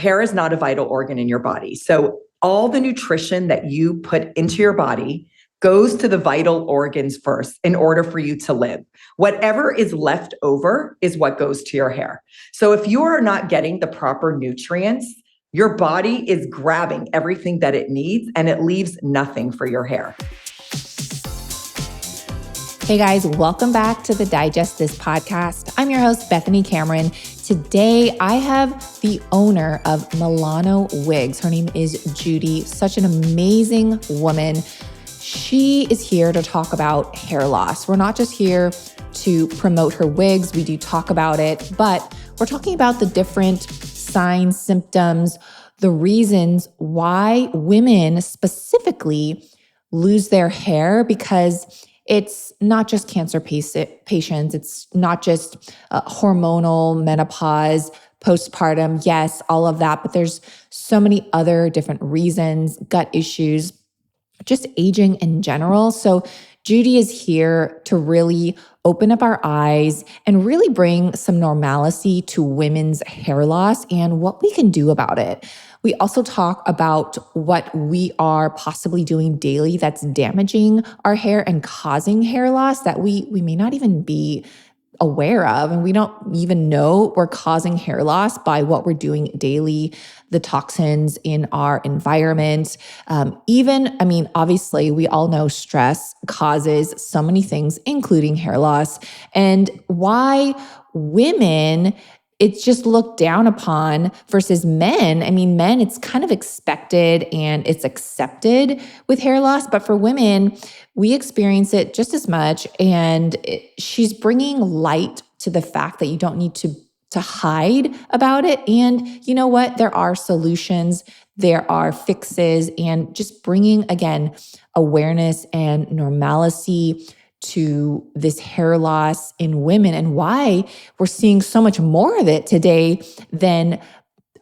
hair is not a vital organ in your body. So all the nutrition that you put into your body goes to the vital organs first in order for you to live. Whatever is left over is what goes to your hair. So if you are not getting the proper nutrients, your body is grabbing everything that it needs and it leaves nothing for your hair. Hey guys, welcome back to the Digest This podcast. I'm your host, Bethany Cameron. Today, I have the owner of Milano Wigs. Her name is Judy, such an amazing woman. She is here to talk about hair loss. We're not just here to promote her wigs. We do talk about it, but we're talking about the different signs, symptoms, the reasons why women specifically lose their hair, because it's not just cancer patients. It's not just hormonal, menopause, postpartum. Yes, all of that. But there's so many other different reasons, gut issues, just aging in general. So Judy is here to really open up our eyes and really bring some normalcy to women's hair loss and what we can do about it. We also talk about what we are possibly doing daily that's damaging our hair and causing hair loss that we may not even be aware of. And we don't even know we're causing hair loss by what we're doing daily, the toxins in our environment. Obviously, we all know stress causes so many things, including hair loss, and why women, it's just looked down upon versus men. Men, it's kind of expected and it's accepted with hair loss, but for women, we experience it just as much. And she's bringing light to the fact that you don't need to hide about it. And you know what? There are solutions, there are fixes, and just bringing, again, awareness and normalcy to this hair loss in women and why we're seeing so much more of it today than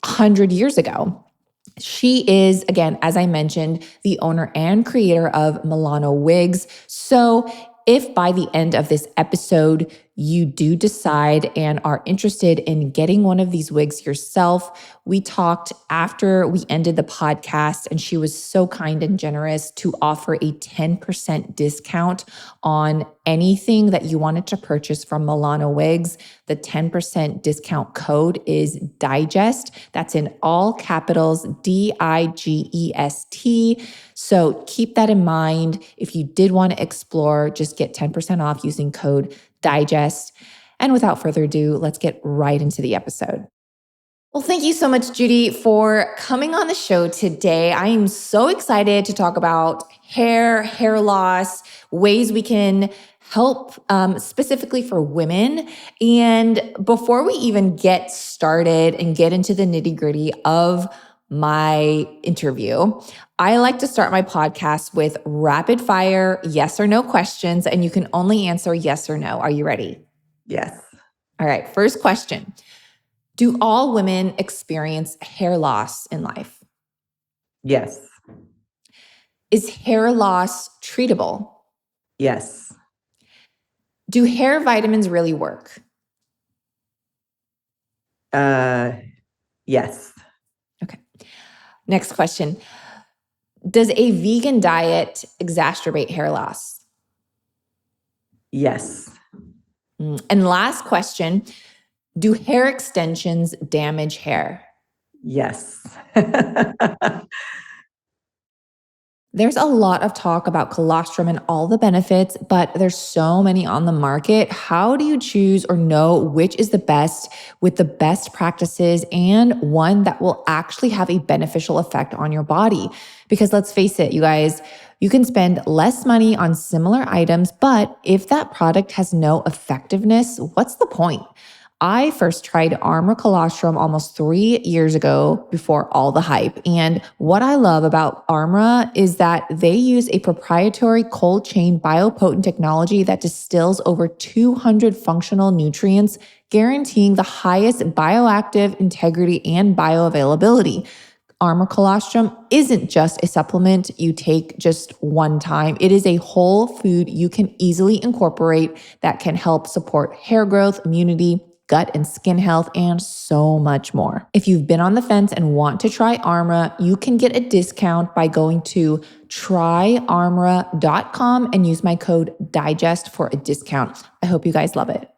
100 years ago. She is, again, as I mentioned, the owner and creator of Milano Wigs. So if by the end of this episode, you do decide and are interested in getting one of these wigs yourself, we talked after we ended the podcast, and she was so kind and generous to offer a 10% discount on anything that you wanted to purchase from Milano Wigs. The 10% discount code is DIGEST. That's in all capitals, DIGEST. So keep that in mind. If you did want to explore, just get 10% off using code DIGEST. And without further ado, let's get right into the episode. Well, thank you so much, Judy, for coming on the show today. I am so excited to talk about hair loss, ways we can help specifically for women. And before we even get started and get into the nitty-gritty of my interview, I like to start my podcast with rapid fire yes or no questions, and you can only answer yes or no. Are you ready? Yes. All right. First question. Do all women experience hair loss in life? Yes. Is hair loss treatable? Yes. Do hair vitamins really work? Yes. Okay. Next question. Does a vegan diet exacerbate hair loss? Yes. And last question. Do hair extensions damage hair? Yes. There's a lot of talk about colostrum and all the benefits, but there's so many on the market. How do you choose or know which is the best with the best practices and one that will actually have a beneficial effect on your body? Because let's face it, you guys, you can spend less money on similar items, but if that product has no effectiveness, what's the point? I first tried Armor Colostrum almost 3 years ago before all the hype. And what I love about Armor is that they use a proprietary cold chain biopotent technology that distills over 200 functional nutrients, guaranteeing the highest bioactive integrity and bioavailability. Armor Colostrum isn't just a supplement you take just one time. It is a whole food you can easily incorporate that can help support hair growth, immunity, gut and skin health, and so much more. If you've been on the fence and want to try Armra, you can get a discount by going to tryarmra.com and use my code DIGEST for a discount. I hope you guys love it.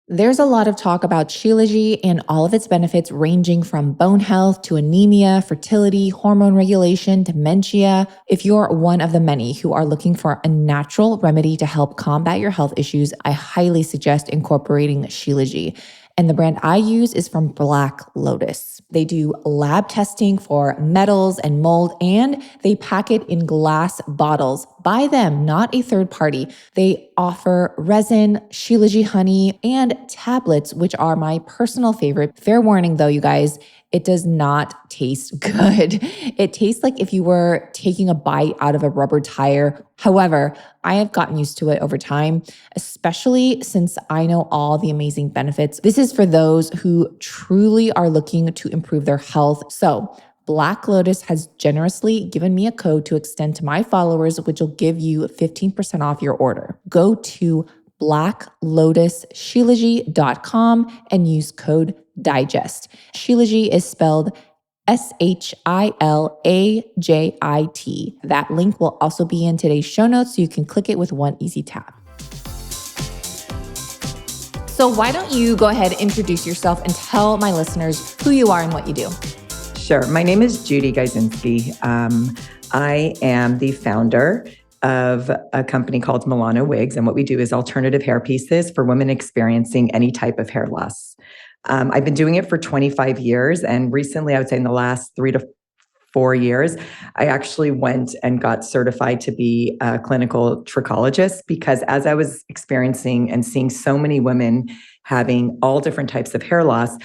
There's a lot of talk about Shilajit and all of its benefits ranging from bone health to anemia, fertility, hormone regulation, dementia. If you're one of the many who are looking for a natural remedy to help combat your health issues, I highly suggest incorporating Shilajit. And the brand I use is from Black Lotus. They do lab testing for metals and mold, and they pack it in glass bottles by them, not a third party. They offer resin, Shilajit honey, and tablets, which are my personal favorite. Fair warning though, you guys, it does not taste good. It tastes like if you were taking a bite out of a rubber tire. However, I have gotten used to it over time, especially since I know all the amazing benefits. This is for those who truly are looking to improve their health. So Black Lotus has generously given me a code to extend to my followers, which will give you 15% off your order. Go to blacklotusshilajit.com and use code DIGEST. Shilajit is spelled Shilajit. That link will also be in today's show notes, so you can click it with one easy tap. So why don't you go ahead and introduce yourself and tell my listeners who you are and what you do? Sure. My name is Judy Geisinsky. I am the founder of a company called Milano Wigs. And what we do is alternative hair pieces for women experiencing any type of hair loss. I've been doing it for 25 years. And recently, I would say in the last 3 to 4 years, I actually went and got certified to be a clinical trichologist, because as I was experiencing and seeing so many women having all different types of hair loss,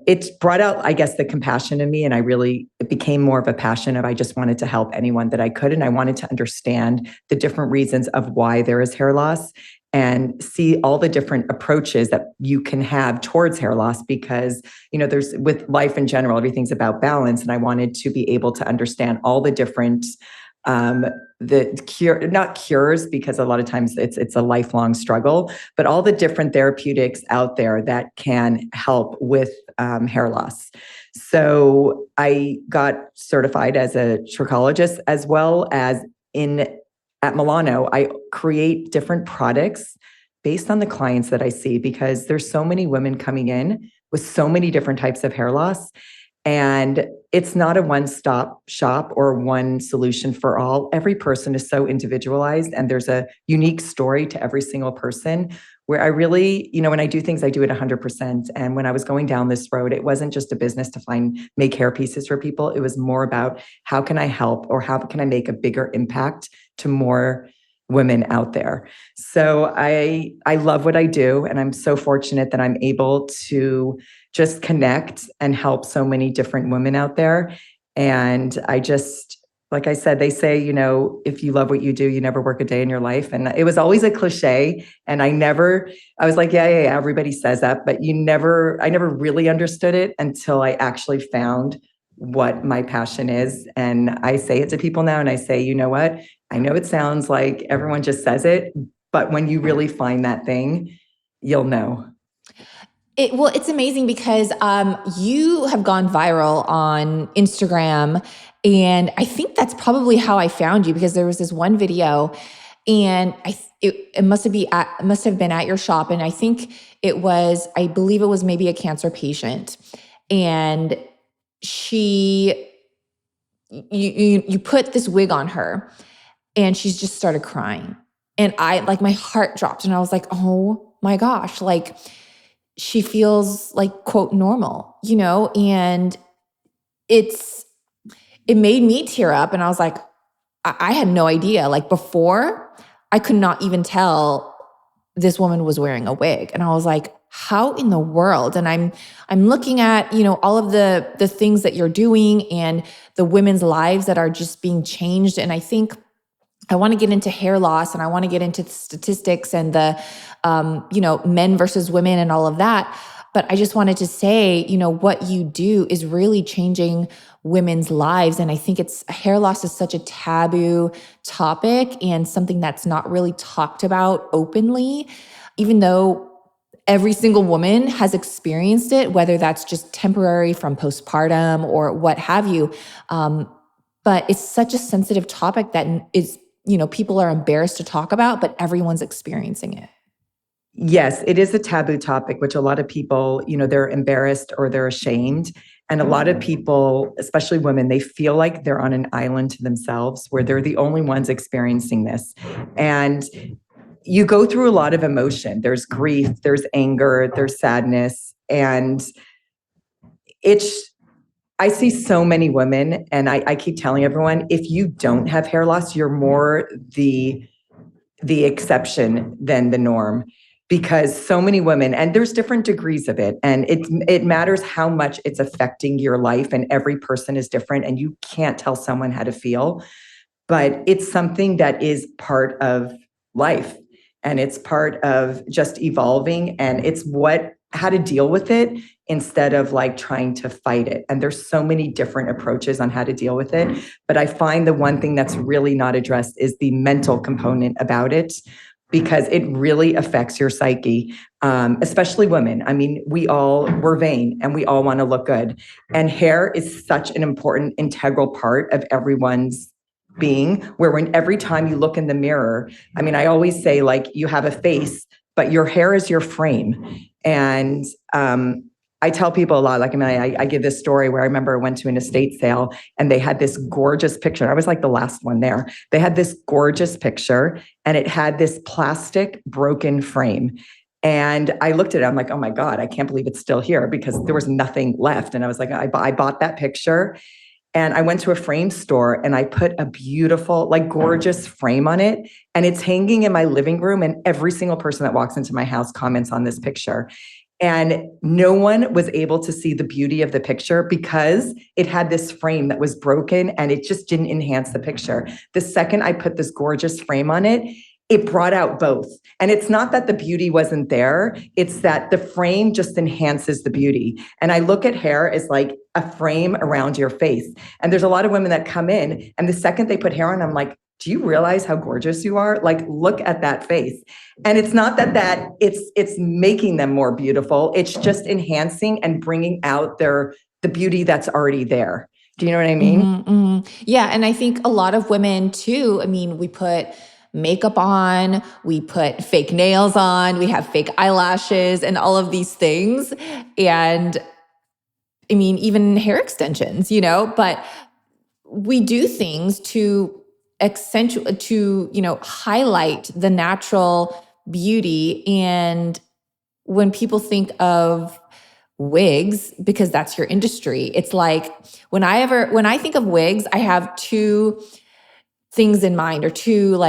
it brought out, I guess, the compassion in me. And it became more of a passion of I just wanted to help anyone that I could. And I wanted to understand the different reasons of why there is hair loss and see all the different approaches that you can have towards hair loss, because, there's, with life in general, everything's about balance. And I wanted to be able to understand all the different not cures, because a lot of times it's a lifelong struggle, but all the different therapeutics out there that can help with hair loss. So I got certified as a trichologist, as well as at Milano, I create different products based on the clients that I see, because there's so many women coming in with so many different types of hair loss. And it's not a one-stop shop or one solution for all. Every person is so individualized, and there's a unique story to every single person, where I really, when I do things, I do it 100%. And when I was going down this road, it wasn't just a business to make hair pieces for people. It was more about how can I help, or how can I make a bigger impact to more women out there. So I love what I do, and I'm so fortunate that I'm able to just connect and help so many different women out there. And I just, like I said, they say, if you love what you do, you never work a day in your life. And it was always a cliche. And I was like, yeah, everybody says that, but I never really understood it until I actually found what my passion is. And I say it to people now, and I say, you know what? I know it sounds like everyone just says it, but when you really find that thing, you'll know. It's amazing because you have gone viral on Instagram, and I think that's probably how I found you, because there was this one video, and it must have been at your shop, and I believe it was maybe a cancer patient, and you put this wig on her, and she's just started crying, and my heart dropped, and I was like, oh my gosh, she feels like, quote, normal, and it made me tear up. And I was like, I had no idea. Before, I could not even tell this woman was wearing a wig. And I was like, how in the world? And I'm looking at, all of the things that you're doing and the women's lives that are just being changed. And I think I want to get into hair loss, and I want to get into the statistics and the, men versus women and all of that. But I just wanted to say, what you do is really changing women's lives. And I think hair loss is such a taboo topic and something that's not really talked about openly, even though every single woman has experienced it, whether that's just temporary from postpartum or what have you. But it's such a sensitive topic that is, people are embarrassed to talk about, but everyone's experiencing it. Yes, it is a taboo topic, which a lot of people, they're embarrassed or they're ashamed. And a lot of people, especially women, they feel like they're on an island to themselves where they're the only ones experiencing this. And you go through a lot of emotion. There's grief, there's anger, there's sadness. And I see so many women, and I keep telling everyone, if you don't have hair loss, you're more the exception than the norm, because so many women, and there's different degrees of it, and it matters how much it's affecting your life, and every person is different, and you can't tell someone how to feel, but it's something that is part of life, and it's part of just evolving, and it's how to deal with it instead of like trying to fight it. And there's so many different approaches on how to deal with it. But I find the one thing that's really not addressed is the mental component about it, because it really affects your psyche, especially women. I mean, we're vain and we all want to look good. And hair is such an important, integral part of everyone's being, where every time you look in the mirror, I mean, I always say, like, you have a face, but your hair is your frame. And I tell people a lot, like, I give this story where I remember I went to an estate sale and they had this gorgeous picture. I was like the last one there. They had this gorgeous picture and it had this plastic broken frame. And I looked at it, I'm like, oh my God, I can't believe it's still here, because there was nothing left. And I was like, I bought that picture. And I went to a frame store and I put a beautiful, like, gorgeous frame on it. And it's hanging in my living room. And every single person that walks into my house comments on this picture. And no one was able to see the beauty of the picture because it had this frame that was broken and it just didn't enhance the picture. The second I put this gorgeous frame on it, it brought out both. And it's not that the beauty wasn't there, it's that the frame just enhances the beauty. And I look at hair as like a frame around your face. And there's a lot of women that come in and the second they put hair on, I'm like, do you realize how gorgeous you are? Like, look at that face. And it's not that it's making them more beautiful. It's just enhancing and bringing out the beauty that's already there. Do you know what I mean? Mm-hmm, mm-hmm. Yeah. And I think a lot of women too, I mean, we put makeup on, we put fake nails on, we have fake eyelashes and all of these things. And I mean, even hair extensions, but we do things to accentuate, to, highlight the natural beauty. And when people think of wigs, because that's your industry, it's like when I think of wigs, I have two things in mind, or two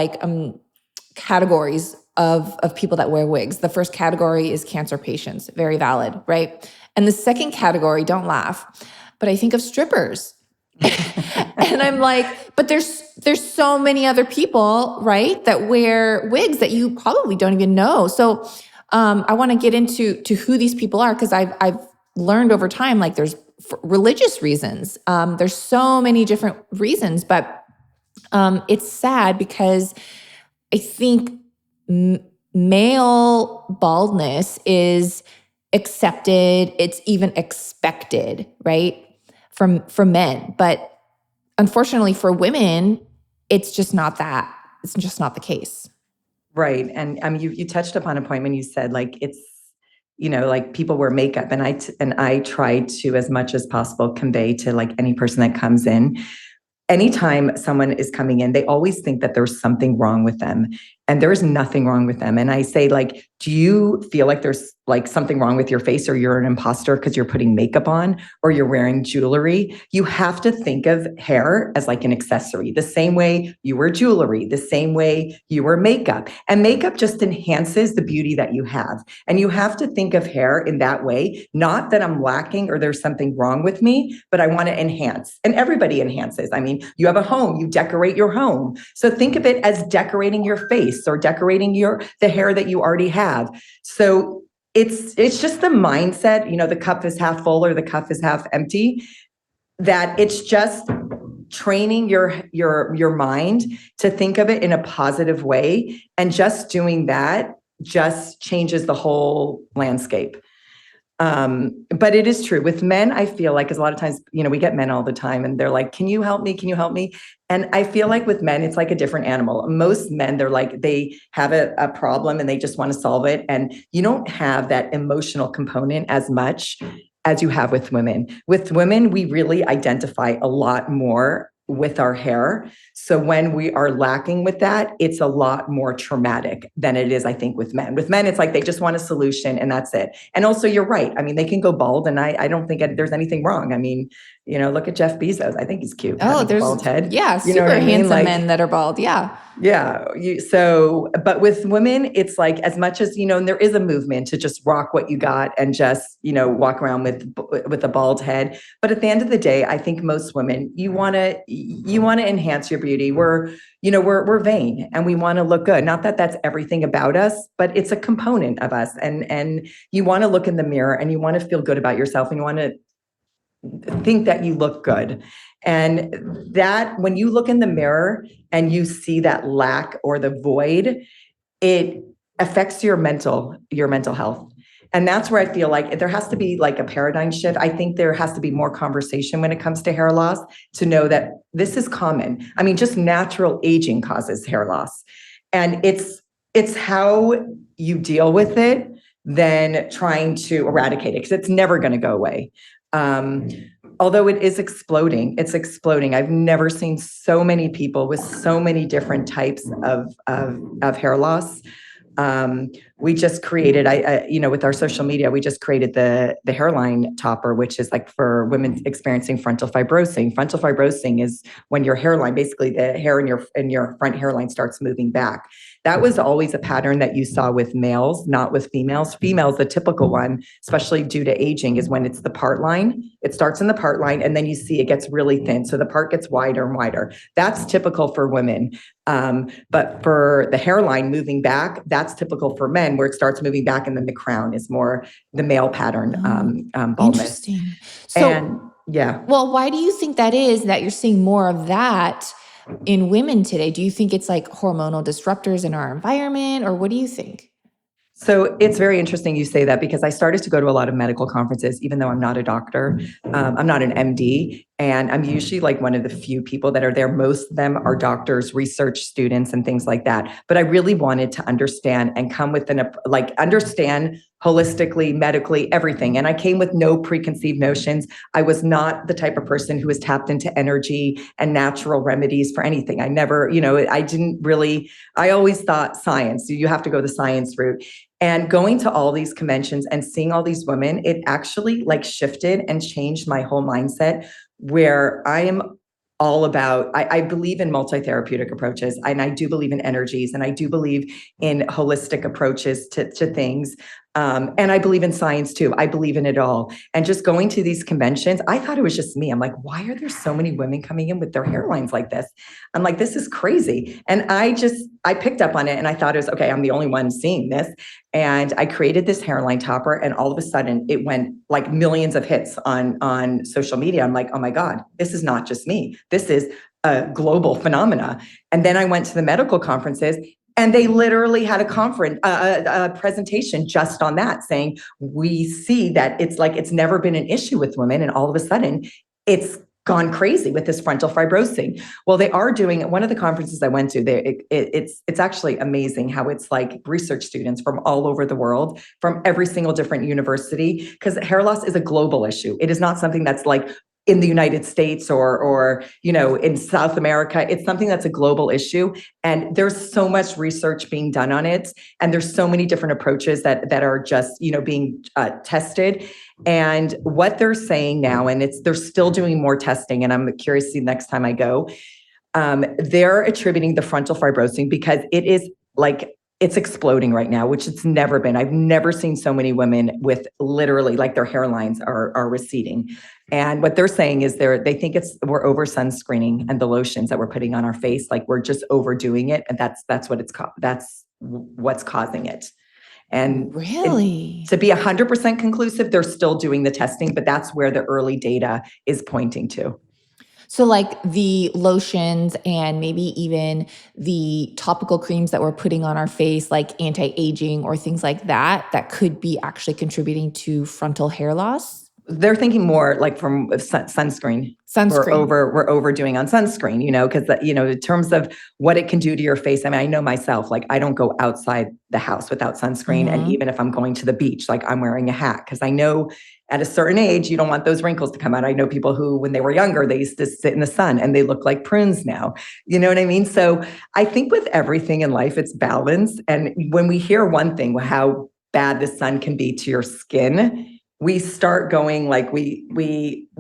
categories of people that wear wigs. The first category is cancer patients, very valid, right? And the second category, don't laugh, but I think of strippers. And I'm like, but there's so many other people, right, that wear wigs that you probably don't even know. So I want to get into who these people are, because I've learned over time, like, there's religious reasons. There's so many different reasons, but it's sad because I think male baldness is accepted. It's even expected, right? From men. But unfortunately for women, it's just not that. It's just not the case. Right. And you touched upon a point when you said, like, it's, like, people wear makeup, and I try to, as much as possible, convey to, like, any person that comes in, anytime someone is coming in, they always think that there's something wrong with them. And there is nothing wrong with them. And I say, like, do you feel like there's, like, something wrong with your face, or you're an imposter because you're putting makeup on or you're wearing jewelry? You have to think of hair as like an accessory, the same way you wear jewelry, the same way you wear makeup. And makeup just enhances the beauty that you have. And you have to think of hair in that way, not that I'm lacking or there's something wrong with me, but I want to enhance. And everybody enhances. I mean, you have a home, you decorate your home. So think of it as decorating your face or decorating the hair that you already have. So it's just the mindset, the cup is half full or the cup is half empty, that it's just training your mind to think of it in a positive way. And just doing that just changes the whole landscape. But it is true with men. I feel like, because a lot of times, we get men all the time and they're like, can you help me? Can you help me? And I feel like with men, it's like a different animal. Most men, they're like, they have a problem and they just want to solve it. And you don't have that emotional component as much as you have with women. With women, we really identify a lot more with our hair. So when we are lacking with that, it's a lot more traumatic than it is, I think, with men. With men, it's like they just want a solution and that's it. And also, you're right. I mean, they can go bald, and I don't think there's anything wrong. I mean, look at Jeff Bezos. I think he's cute. Oh, there's bald head. super handsome men that are bald. Yeah. Yeah. But with women, it's like, as much as, and there is a movement to just rock what you got and just, walk around with a bald head. But at the end of the day, I think most women, you want to enhance your beauty. We're vain and we want to look good. Not that that's everything about us, but it's a component of us. And you want to look in the mirror and you want to feel good about yourself and you want to think that you look good. And that when you look in the mirror and you see that lack or the void, it affects your mental health. And that's where I feel like there has to be like a paradigm shift. I think there has to be more conversation when it comes to hair loss to know that this is common. I mean, just natural aging causes hair loss. And it's how you deal with it than trying to eradicate it, because it's never going to go away. Although it is exploding, it's exploding. I've never seen so many people with so many different types of hair loss. We just created, with our social media, we just created the hairline topper, which is like for women experiencing frontal fibrosing. Frontal fibrosing is when your hairline, basically the hair in your front hairline starts moving back. That was always a pattern that you saw with males, not with females. Females, the typical one, especially due to aging, is when it's the part line. It starts in the part line and then you see it gets really thin. So the part gets wider and wider. That's typical for women. But for the hairline moving back, that's typical for men, where it starts moving back and then the crown is more the male pattern baldness. Interesting. So, and yeah. Well, why do you think that is, that you're seeing more of that in women today? Do you think it's like hormonal disruptors in our environment, or what do you think? So it's very interesting you say that, because I started to go to a lot of medical conferences, even though I'm not a doctor. I'm not an MD, and I'm usually like one of the few people that are there. Most of them are doctors, research students, and things like that. But I really wanted to understand and come with understand holistically, medically, everything. And I came with no preconceived notions. I was not the type of person who was tapped into energy and natural remedies for anything. I never, I always thought science, you have to go the science route. And going to all these conventions and seeing all these women, it actually like shifted and changed my whole mindset, where I am all about, I believe in multi-therapeutic approaches, and I do believe in energies, and I do believe in holistic approaches to things. And I believe in science too. I believe in it all. And just going to these conventions, I thought it was just me. I'm like, why are there so many women coming in with their hairlines like this? I'm like, this is crazy. And I picked up on it, and I thought it was, okay, I'm the only one seeing this. And I created this hairline topper, and all of a sudden it went like millions of hits on social media. I'm like, oh my God, this is not just me. This is a global phenomena. And then I went to the medical conferences, and they literally had a presentation just on that, saying, we see that it's never been an issue with women. And all of a sudden it's gone crazy with this frontal fibrosing. Well, they are doing, one of the conferences I went to, it's actually amazing how it's like research students from all over the world, from every single different university, because hair loss is a global issue. It is not something that's like in the United States or in South America. It's something that's a global issue. And there's so much research being done on it. And there's so many different approaches that are just, being tested. And what they're saying now, and they're still doing more testing, and I'm curious to see next time I go, they're attributing the frontal fibrosing because it is like, it's exploding right now, which it's never been. I've never seen so many women with literally like their hairlines are receding. And what they're saying is they think we're over sunscreening and the lotions that we're putting on our face. Like we're just overdoing it. And that's what's causing it. And really, to be 100% conclusive, they're still doing the testing, but that's where the early data is pointing to. So like the lotions and maybe even the topical creams that we're putting on our face, like anti-aging or things like that, that could be actually contributing to frontal hair loss. They're thinking more like from sunscreen. Sunscreen. We're overdoing on sunscreen, because in terms of what it can do to your face. I mean, I know myself, like I don't go outside the house without sunscreen. And even if I'm going to the beach, like I'm wearing a hat because I know at a certain age, you don't want those wrinkles to come out. I know people who, when they were younger, they used to sit in the sun and they look like prunes now. You know what I mean? So I think with everything in life, it's balance. And when we hear one thing, how bad the sun can be to your skin, we start going like we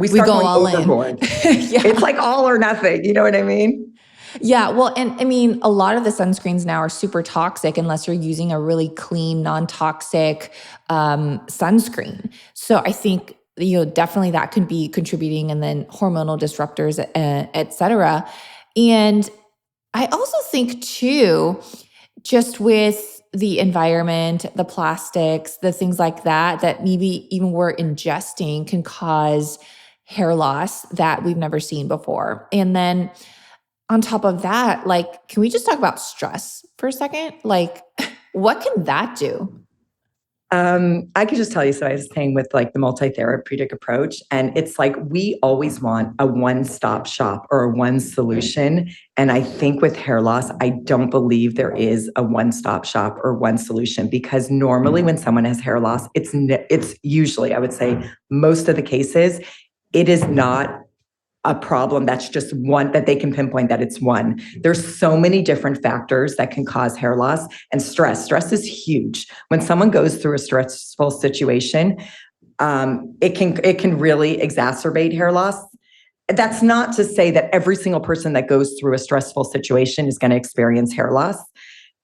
start go going all overboard. Yeah. It's like all or nothing. You know what I mean? Yeah. Well, and I mean, a lot of the sunscreens now are super toxic unless you're using a really clean, non-toxic sunscreen. So I think, definitely that could be contributing, and then hormonal disruptors, et cetera. And I also think too, just with the environment, the plastics, the things like that, that maybe even we're ingesting can cause hair loss that we've never seen before. And then on top of that, like, can we just talk about stress for a second? Like, what can that do? I could just tell you, so I was saying with like the multi-therapeutic approach, and it's like we always want a one-stop shop or a one solution. And I think with hair loss, I don't believe there is a one-stop shop or one solution, because normally when someone has hair loss, it's usually, I would say most of the cases, it is not a problem that's just one that they can pinpoint that it's one. There's so many different factors that can cause hair loss, and stress. Stress is huge. When someone goes through a stressful situation, it can really exacerbate hair loss. That's not to say that every single person that goes through a stressful situation is going to experience hair loss.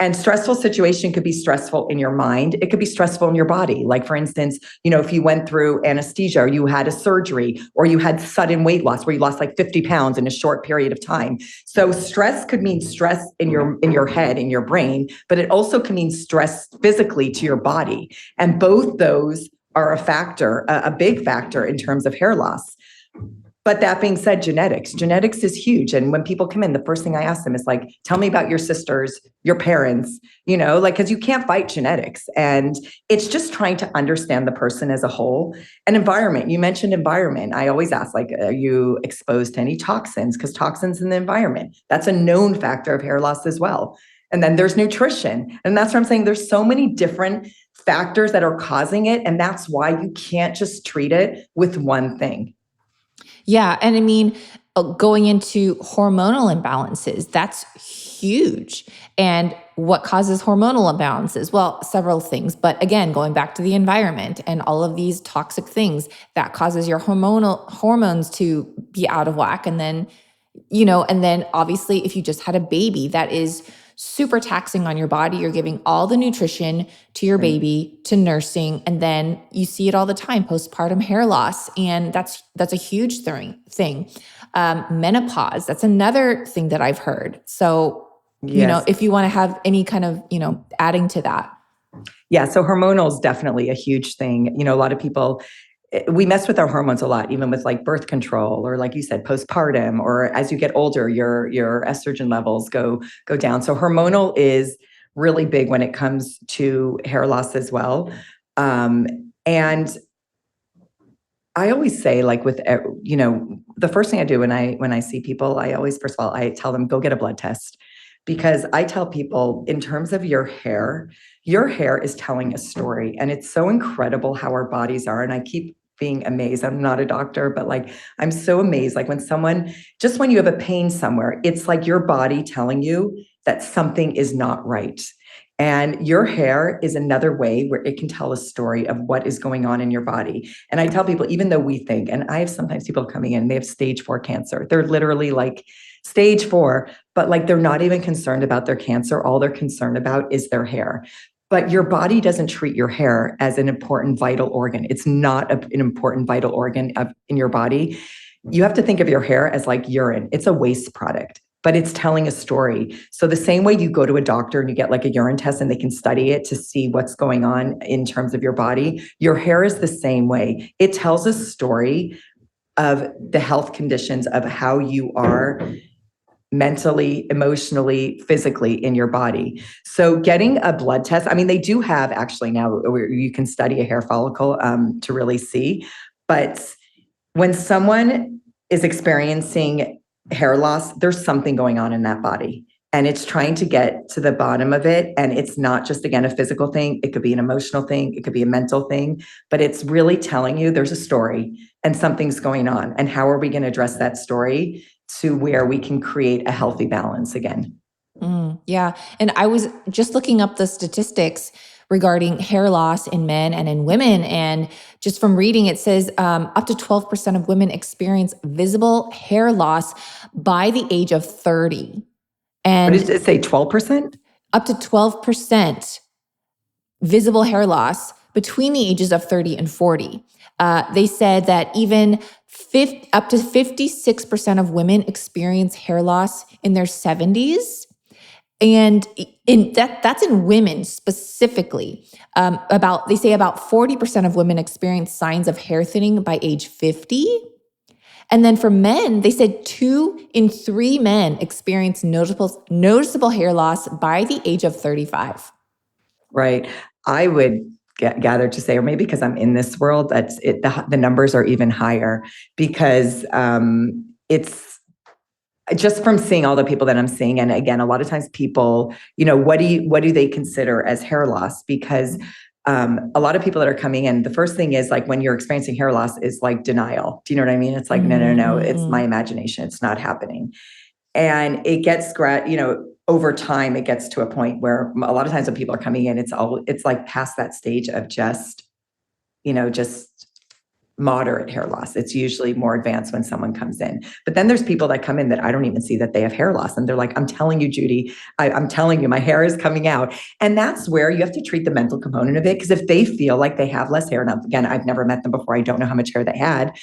And stressful situation could be stressful in your mind. It could be stressful in your body. Like, for instance, if you went through anesthesia, or you had a surgery, or you had sudden weight loss where you lost like 50 pounds in a short period of time. So stress could mean stress in your head, in your brain, but it also can mean stress physically to your body. And both those are a big factor in terms of hair loss. But that being said, genetics is huge. And when people come in, the first thing I ask them is like, tell me about your sisters, your parents, because you can't fight genetics. And it's just trying to understand the person as a whole. And environment, you mentioned environment. I always ask, like, are you exposed to any toxins? Because toxins in the environment, that's a known factor of hair loss as well. And then there's nutrition. And that's what I'm saying. There's so many different factors that are causing it. And that's why you can't just treat it with one thing. Yeah. And I mean, going into hormonal imbalances, that's huge. And what causes hormonal imbalances? Well, several things. But again, going back to the environment and all of these toxic things, that causes your hormones to be out of whack. And then, obviously if you just had a baby, that is super taxing on your body. You're giving all the nutrition to your baby, to nursing, and then you see it all the time, postpartum hair loss. And that's a huge thing. Menopause, that's another thing that I've heard. So, Yes. If you want to have any kind of, adding to that. Yeah. So hormonal is definitely a huge thing. A lot of people, we mess with our hormones a lot, even with like birth control, or like you said, postpartum, or as you get older, your estrogen levels go down. So hormonal is really big when it comes to hair loss as well. And I always say, like, with, the first thing I do when I see people, I always, first of all, I tell them, go get a blood test. Because I tell people, in terms of your hair is telling a story. And it's so incredible how our bodies are. And I keep being amazed. I'm not a doctor, but like, I'm so amazed. Like when you have a pain somewhere, it's like your body telling you that something is not right. And your hair is another way where it can tell a story of what is going on in your body. And I tell people, even though we think, and I have sometimes people coming in, they have stage 4 cancer. They're literally like stage 4, but like they're not even concerned about their cancer. All they're concerned about is their hair. But your body doesn't treat your hair as an important vital organ. It's not an important vital organ in your body. You have to think of your hair as like urine. It's a waste product, but it's telling a story. So the same way you go to a doctor and you get like a urine test and they can study it to see what's going on in terms of your body, your hair is the same way. It tells a story of the health conditions of how you are mentally, emotionally, physically in your body. So getting a blood test, I mean, they do have actually now where you can study a hair follicle to really see. But when someone is experiencing hair loss, there's something going on in that body. And it's trying to get to the bottom of it. And it's not just, again, a physical thing. It could be an emotional thing. It could be a mental thing. But it's really telling you there's a story and something's going on. And how are we going to address that story to where we can create a healthy balance again? Yeah. And I was just looking up the statistics regarding hair loss in men and in women. And just from reading, it says up to 12% of women experience visible hair loss by the age of 30. What And did it say, 12%? up to 12% visible hair loss between the ages of 30 and 40. They said that even up to 56% of women experience hair loss in their 70s. And that's in women specifically. They say about 40% of women experience signs of hair thinning by age 50. And then for men, they said 2 in 3 men experience noticeable hair loss by the age of 35. Right. I would gather to say, or maybe because I'm in this world, the numbers are even higher because it's just from seeing all the people that I'm seeing. And again, a lot of times people, what do they consider as hair loss? Because a lot of people that are coming in, the first thing is like when you're experiencing hair loss is like denial. Do you know what I mean? It's like, no, it's my imagination. It's not happening. And it gets, over time, it gets to a point where a lot of times when people are coming in, it's like past that stage of just moderate hair loss. It's usually more advanced when someone comes in. But then there's people that come in that I don't even see that they have hair loss. And they're like, I'm telling you, Judy, I'm telling you, my hair is coming out. And that's where you have to treat the mental component of it. Because if they feel like they have less hair, now again, I've never met them before. I don't know how much hair they had.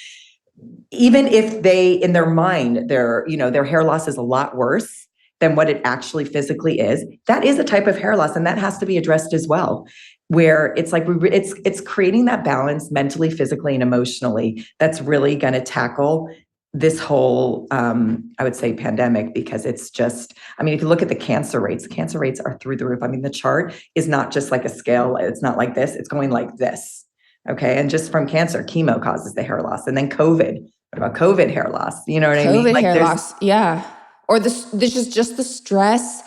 Even if they, in their mind, their hair loss is a lot worse than what it actually physically is, that is a type of hair loss. And that has to be addressed as well. Where it's like it's creating that balance mentally, physically, and emotionally that's really going to tackle this whole, I would say, pandemic, because it's just, if you look at the cancer rates are through the roof. The chart is not just like a scale. It's not like this. It's going like this. Okay. And just from cancer, chemo causes the hair loss. And then COVID. What about COVID hair loss? You know what I mean? COVID hair loss. Yeah. Or this is just the stress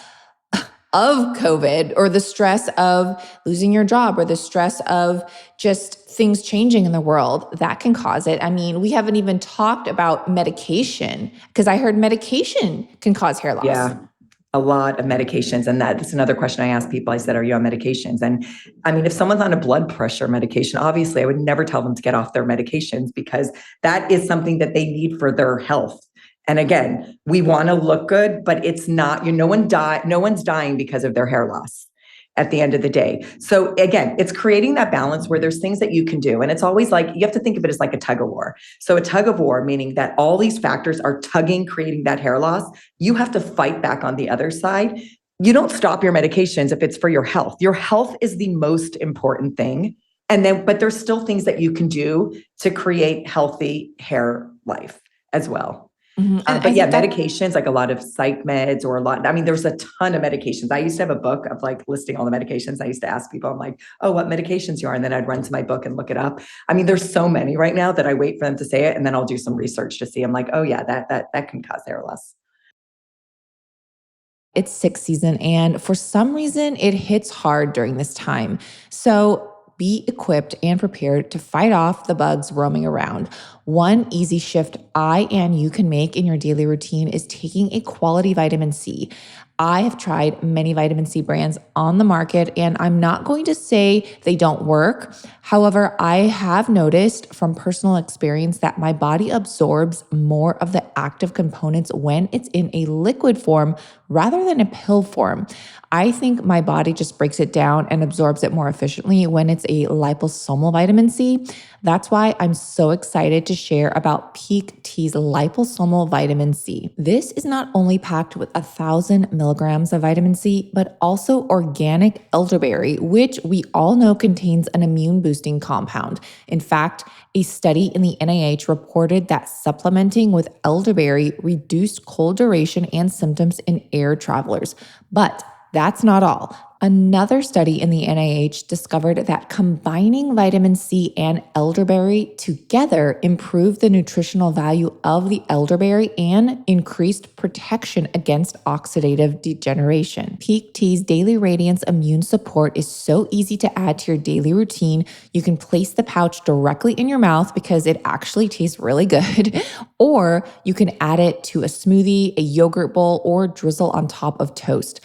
of COVID, or the stress of losing your job, or the stress of just things changing in the world that can cause it. We haven't even talked about medication, because I heard medication can cause hair loss. Yeah, a lot of medications. And that's another question I ask people. I said, are you on medications? And if someone's on a blood pressure medication, obviously I would never tell them to get off their medications, because that is something that they need for their health. And again, we want to look good, but it's not, no one's dying because of their hair loss at the end of the day. So again, it's creating that balance where there's things that you can do. And it's always like, you have to think of it as like a tug of war. So a tug of war, meaning that all these factors are tugging, creating that hair loss. You have to fight back on the other side. You don't stop your medications if it's for your health. Your health is the most important thing. But there's still things that you can do to create healthy hair life as well. But yeah, medications, like a lot of psych meds, or there's a ton of medications. I used to have a book of like listing all the medications. I used to ask people, I'm like, oh, what medications you are? And then I'd run to my book and look it up. There's so many right now that I wait for them to say it. And then I'll do some research to see. I'm like, oh yeah, that can cause hair loss. It's 6th season, and for some reason it hits hard during this time. So be equipped and prepared to fight off the bugs roaming around. One easy shift I and you can make in your daily routine is taking a quality vitamin C. I have tried many vitamin C brands on the market, and I'm not going to say they don't work. However, I have noticed from personal experience that my body absorbs more of the active components when it's in a liquid form rather than a pill form. I think my body just breaks it down and absorbs it more efficiently when it's a liposomal vitamin C. That's why I'm so excited to share about Peak Tea's liposomal vitamin C. This is not only packed with 1,000 milligrams of vitamin C, but also organic elderberry, which we all know contains an immune boosting compound. In fact, a study in the NIH reported that supplementing with elderberry reduced cold duration and symptoms in air travelers. But that's not all. Another study in the NIH discovered that combining vitamin C and elderberry together improved the nutritional value of the elderberry and increased protection against oxidative degeneration. Peak Tea's Daily Radiance Immune Support is so easy to add to your daily routine. You can place the pouch directly in your mouth because it actually tastes really good, or you can add it to a smoothie, a yogurt bowl, or drizzle on top of toast.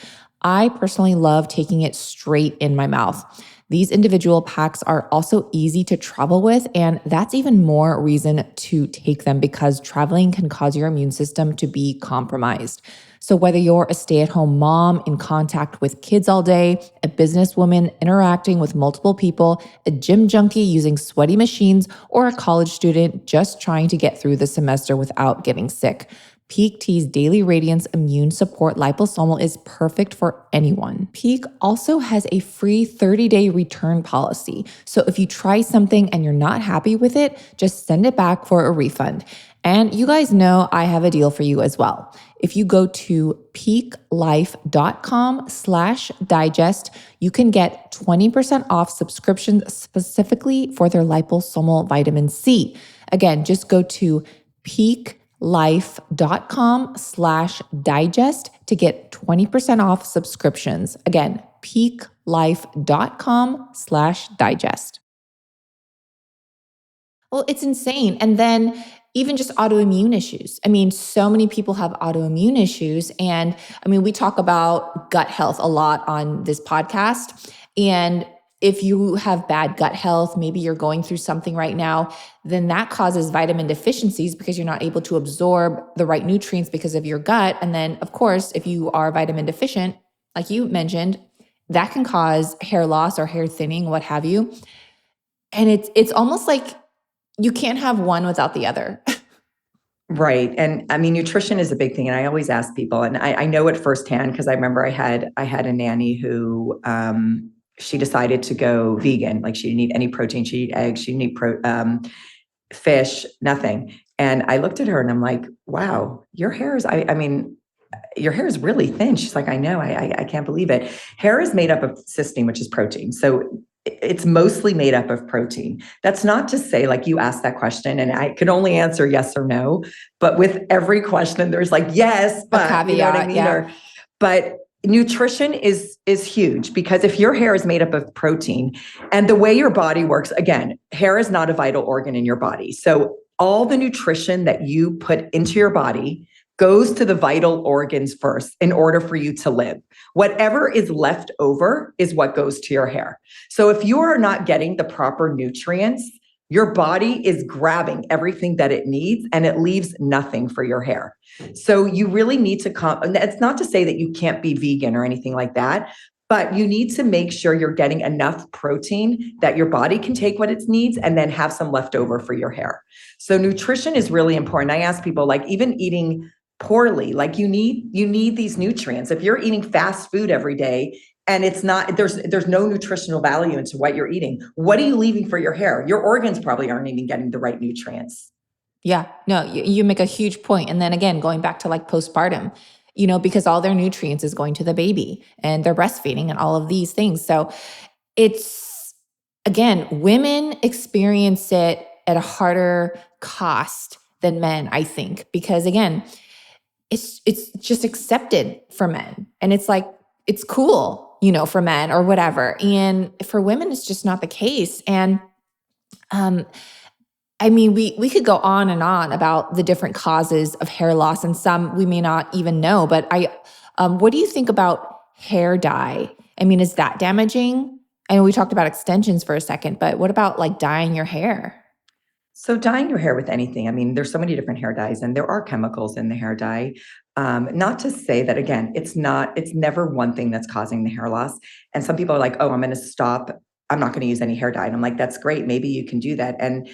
I personally love taking it straight in my mouth. These individual packs are also easy to travel with, and that's even more reason to take them because traveling can cause your immune system to be compromised. So whether you're a stay-at-home mom in contact with kids all day, a businesswoman interacting with multiple people, a gym junkie using sweaty machines, or a college student just trying to get through the semester without getting sick, Peak Tea's Daily Radiance Immune Support Liposomal is perfect for anyone. Peak also has a free 30-day return policy. So if you try something and you're not happy with it, just send it back for a refund. And you guys know I have a deal for you as well. If you go to peaklife.com/digest, you can get 20% off subscriptions specifically for their liposomal vitamin C. Again, just go to peaklife.com/digest to get 20% off subscriptions. Again, peaklife.com/digest. Well, it's insane. And then even just autoimmune issues. I mean, so many people have autoimmune issues. And I mean, we talk about gut health a lot on this podcast. And if you have bad gut health, maybe you're going through something right now, then that causes vitamin deficiencies because you're not able to absorb the right nutrients because of your gut. And then, of course, if you are vitamin deficient, like you mentioned, that can cause hair loss or hair thinning, what have you. And it's almost like you can't have one without the other. Right. And I mean, nutrition is a big thing. And I always ask people, and I know it firsthand because I remember I had a nanny who she decided to go vegan. Like she didn't eat any protein. She didn't eat eggs. She didn't eat fish, nothing. And I looked at her and I'm like, wow, your hair is, I mean, your hair is really thin. She's like, I know, I can't believe it. Hair is made up of cysteine, which is protein. So it's mostly made up of protein. That's not to say, like you asked that question and I could only answer yes or no, but with every question, there's like, yes, but caveat, you know what I mean? yeah. But nutrition is huge because if your hair is made up of protein and the way your body works, again, hair is not a vital organ in your body. So all the nutrition that you put into your body goes to the vital organs first in order for you to live. Whatever is left over is what goes to your hair. So if you are not getting the proper nutrients, your body is grabbing everything that it needs and it leaves nothing for your hair. So you really need to and it's not to say that you can't be vegan or anything like that, but you need to make sure you're getting enough protein that your body can take what it needs and then have some left over for your hair. So nutrition is really important. I ask people, like, even eating poorly, like you need these nutrients. If you're eating fast food every day and it's not, there's no nutritional value into what you're eating, what are you leaving for your hair? Your organs probably aren't even getting the right nutrients. Yeah, no, you make a huge point. And then again, going back to like postpartum, because all their nutrients is going to the baby and they're breastfeeding and all of these things. So it's, again, women experience it at a harder cost than men, I think, because again, it's just accepted for men. And it's like, it's cool, for men or whatever. And for women, it's just not the case. And, I mean, we could go on and on about the different causes of hair loss, and some we may not even know. But what do you think about hair dye? I mean, is that damaging? I know we talked about extensions for a second, but what about like dyeing your hair? So dyeing your hair with anything, I mean, there's so many different hair dyes and there are chemicals in the hair dye. Not to say that, again, it's never one thing that's causing the hair loss. And some people are like, oh, I'm going to stop I'm not going to use any hair dye. And I'm like, that's great. Maybe you can do that. And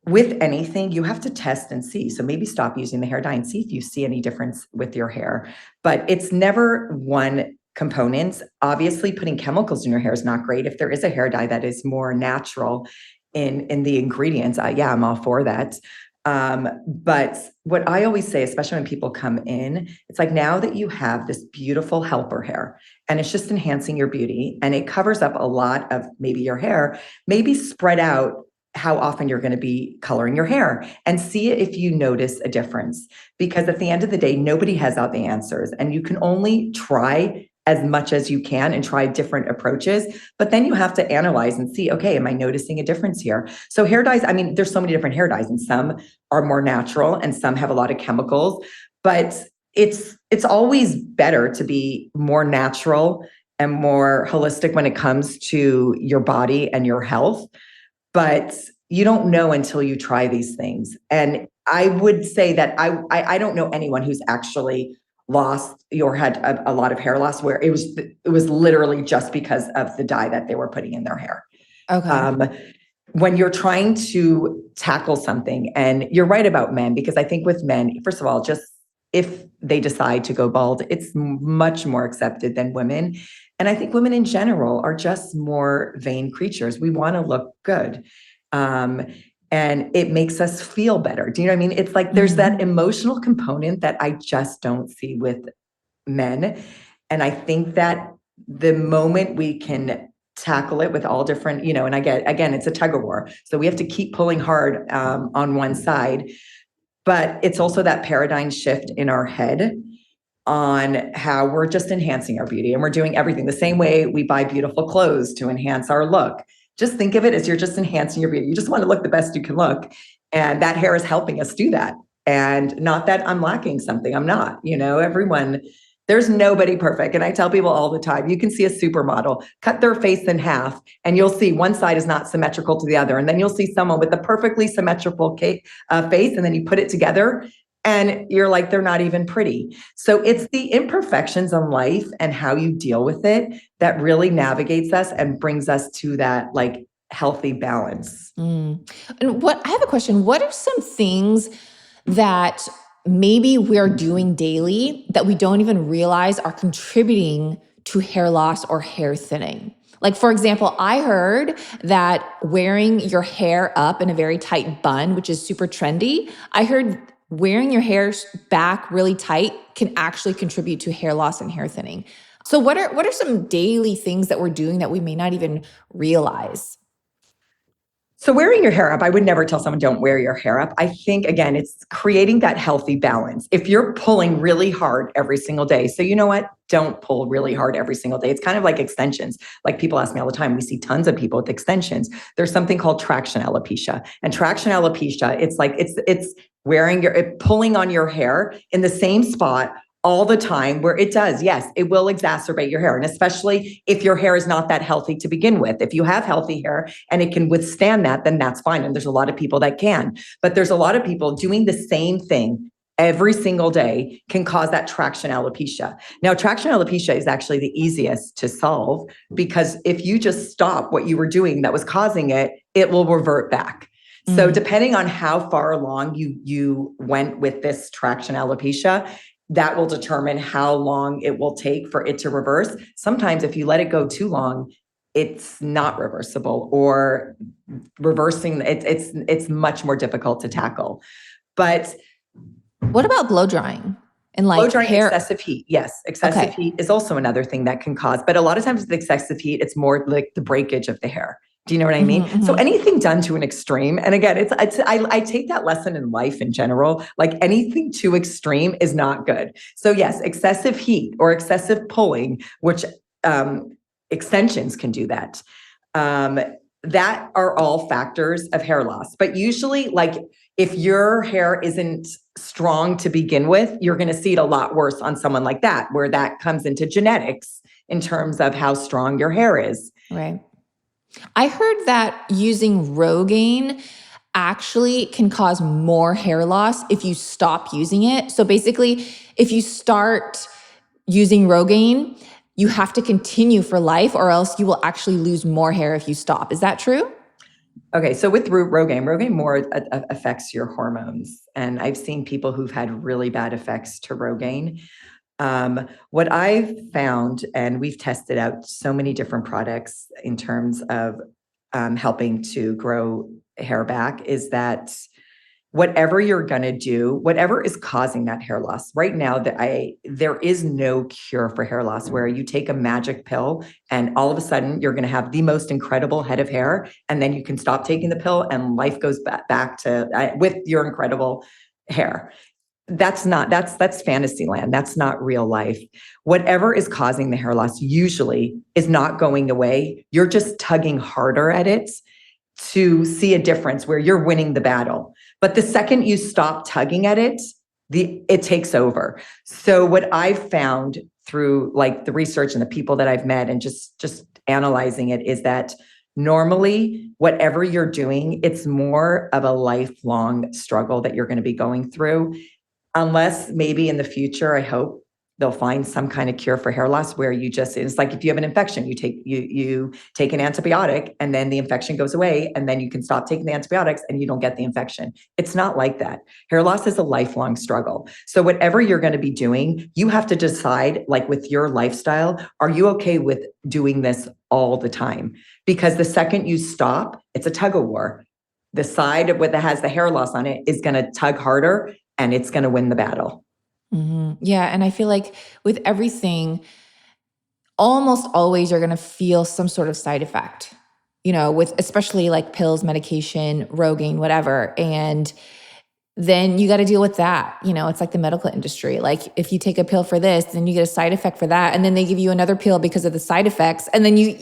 with anything, you have to test and see. So maybe stop using the hair dye and see if you see any difference with your hair. But it's never one component. Obviously, putting chemicals in your hair is not great. If there is a hair dye that is more natural in the ingredients, yeah, I'm all for that. But what I always say, especially when people come in, it's like, now that you have this beautiful helper hair and it's just enhancing your beauty and it covers up a lot of maybe your hair, maybe spread out how often you're going to be coloring your hair and see if you notice a difference. Because at the end of the day, nobody has all the answers and you can only try as much as you can and try different approaches, but then you have to analyze and see, okay, am I noticing a difference here? So hair dyes, I mean, there's so many different hair dyes and some are more natural and some have a lot of chemicals, but it's always better to be more natural and more holistic when it comes to your body and your health. But you don't know until you try these things. And I would say that I don't know anyone who's actually lost or had a lot of hair loss where it was literally just because of the dye that they were putting in their hair. Okay. When you're trying to tackle something, and you're right about men, because I think with men, first of all, just if they decide to go bald, it's much more accepted than women. And I think women in general are just more vain creatures. We want to look good. And it makes us feel better. Do you know what I mean? It's like there's that emotional component that I just don't see with men. And I think that the moment we can tackle it with all different, and again, it's a tug of war. So we have to keep pulling hard on one side. But it's also that paradigm shift in our head on how we're just enhancing our beauty and we're doing everything the same way we buy beautiful clothes to enhance our look. Just think of it as you're just enhancing your beauty. You just want to look the best you can look. And that hair is helping us do that. And not that I'm lacking something. I'm not, there's nobody perfect. And I tell people all the time, you can see a supermodel, cut their face in half, and you'll see one side is not symmetrical to the other. And then you'll see someone with a perfectly symmetrical face, and then you put it together and you're like, they're not even pretty. So it's the imperfections in life and how you deal with it that really navigates us and brings us to that like healthy balance. And I have a question. What are some things that maybe we're doing daily that we don't even realize are contributing to hair loss or hair thinning? Like, for example, I heard that wearing your hair up in a very tight bun, which is super trendy, I heard wearing your hair back really tight can actually contribute to hair loss and hair thinning. So what are some daily things that we're doing that we may not even realize? So wearing your hair up, I would never tell someone don't wear your hair up. I think, again, it's creating that healthy balance. If you're pulling really hard every single day, so you know what? Don't pull really hard every single day. It's kind of like extensions. Like people ask me all the time, we see tons of people with extensions. There's something called traction alopecia. And traction alopecia, it's like, it's pulling on your hair in the same spot all the time, where it does, yes, it will exacerbate your hair. And especially if your hair is not that healthy to begin with. If you have healthy hair and it can withstand that, then that's fine. And there's a lot of people that can. But there's a lot of people doing the same thing every single day can cause that traction alopecia. Now, traction alopecia is actually the easiest to solve, because if you just stop what you were doing that was causing it, it will revert back. So depending on how far along you went with this traction alopecia, that will determine how long it will take for it to reverse. Sometimes if you let it go too long, it's not reversible, or reversing it's much more difficult to tackle. But what about blow drying? And like blow drying, hair, excessive heat. Yes, excessive heat is also another thing that can cause. But a lot of times with excessive heat, it's more like the breakage of the hair. Do you know what I mean? So anything done to an extreme, and again, I take that lesson in life in general, like anything too extreme is not good. So yes, excessive heat or excessive pulling, which extensions can do that. That are all factors of hair loss. But usually, like if your hair isn't strong to begin with, you're going to see it a lot worse on someone like that, where that comes into genetics in terms of how strong your hair is. Right. I heard that using Rogaine actually can cause more hair loss if you stop using it. So basically, if you start using Rogaine, you have to continue for life, or else you will actually lose more hair if you stop. Is that true? Okay, so with Rogaine more affects your hormones. And I've seen people who've had really bad effects to Rogaine. What I've found, and we've tested out so many different products in terms of helping to grow hair back, is that whatever you're going to do, whatever is causing that hair loss right now, there is no cure for hair loss where you take a magic pill and all of a sudden you're going to have the most incredible head of hair, and then you can stop taking the pill and life goes back to with your incredible hair. That's fantasy land. That's not real life. Whatever is causing the hair loss usually is not going away. You're just tugging harder at it to see a difference where you're winning the battle. But the second you stop tugging at it, it takes over. So what I've found through like the research and the people that I've met and just analyzing it is that normally whatever you're doing, it's more of a lifelong struggle that you're going to be going through. Unless maybe in the future, I hope they'll find some kind of cure for hair loss where it's like if you have an infection, you take an antibiotic and then the infection goes away and then you can stop taking the antibiotics and you don't get the infection. It's not like that. Hair loss is a lifelong struggle. So whatever you're going to be doing, you have to decide, like with your lifestyle, are you okay with doing this all the time? Because the second you stop, it's a tug of war. The side that has the hair loss on it is going to tug harder and it's going to win the battle. Mm-hmm. Yeah. And I feel like with everything, almost always you're going to feel some sort of side effect, with especially like pills, medication, Rogaine, whatever. And then you got to deal with that. It's like the medical industry. Like if you take a pill for this, then you get a side effect for that. And then they give you another pill because of the side effects. And then you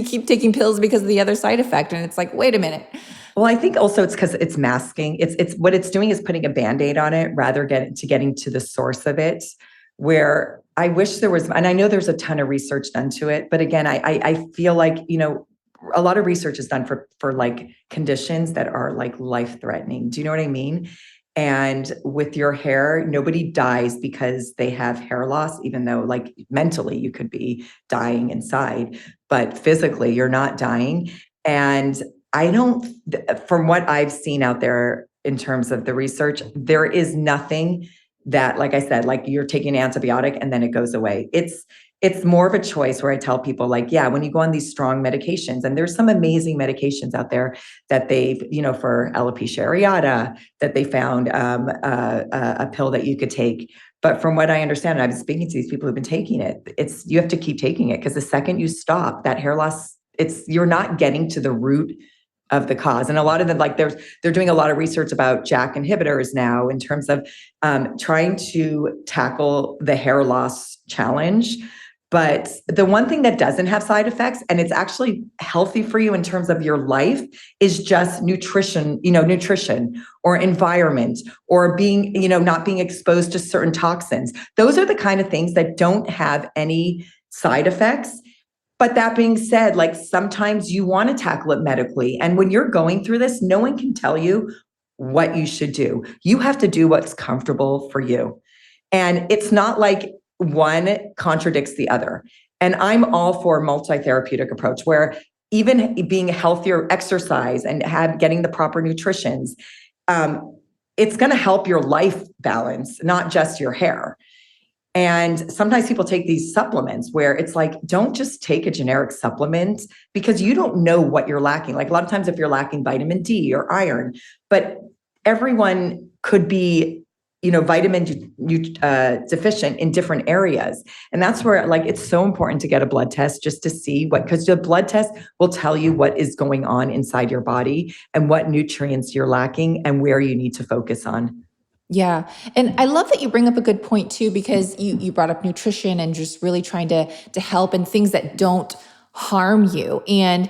keep taking pills because of the other side effect. And it's like, wait a minute. Well, I think also it's because it's masking. It's what it's doing is putting a Band-Aid on it rather getting to the source of it, where I wish there was, and I know there's a ton of research done to it, but again, I feel like, a lot of research is done for like conditions that are like life-threatening. Do you know what I mean? And with your hair, nobody dies because they have hair loss, even though like mentally you could be dying inside, but physically you're not dying. And from what I've seen out there in terms of the research, there is nothing that, like I said, like you're taking an antibiotic and then it goes away. It's more of a choice where I tell people like, yeah, when you go on these strong medications, and there's some amazing medications out there that they've, for alopecia areata, that they found a pill that you could take. But from what I understand, and I've been speaking to these people who've been taking it, you have to keep taking it because the second you stop, that hair loss, you're not getting to the root of the cause. And a lot of them, like they're doing a lot of research about JAK inhibitors now in terms of trying to tackle the hair loss challenge. But the one thing that doesn't have side effects, and it's actually healthy for you in terms of your life, is just nutrition or environment or being, not being exposed to certain toxins. Those are the kind of things that don't have any side effects. But that being said, like sometimes you want to tackle it medically. And when you're going through this, no one can tell you what you should do. You have to do what's comfortable for you. And it's not like one contradicts the other. And I'm all for a multi-therapeutic approach where even being healthier exercise and getting the proper nutritions, it's going to help your life balance, not just your hair. And sometimes people take these supplements where it's like, don't just take a generic supplement because you don't know what you're lacking. Like a lot of times if you're lacking vitamin D or iron, but everyone could be, vitamin deficient in different areas. And that's where like, it's so important to get a blood test just to see because the blood test will tell you what is going on inside your body and what nutrients you're lacking and where you need to focus on. Yeah. And I love that you bring up a good point too, because you brought up nutrition and just really trying to help and things that don't harm you. And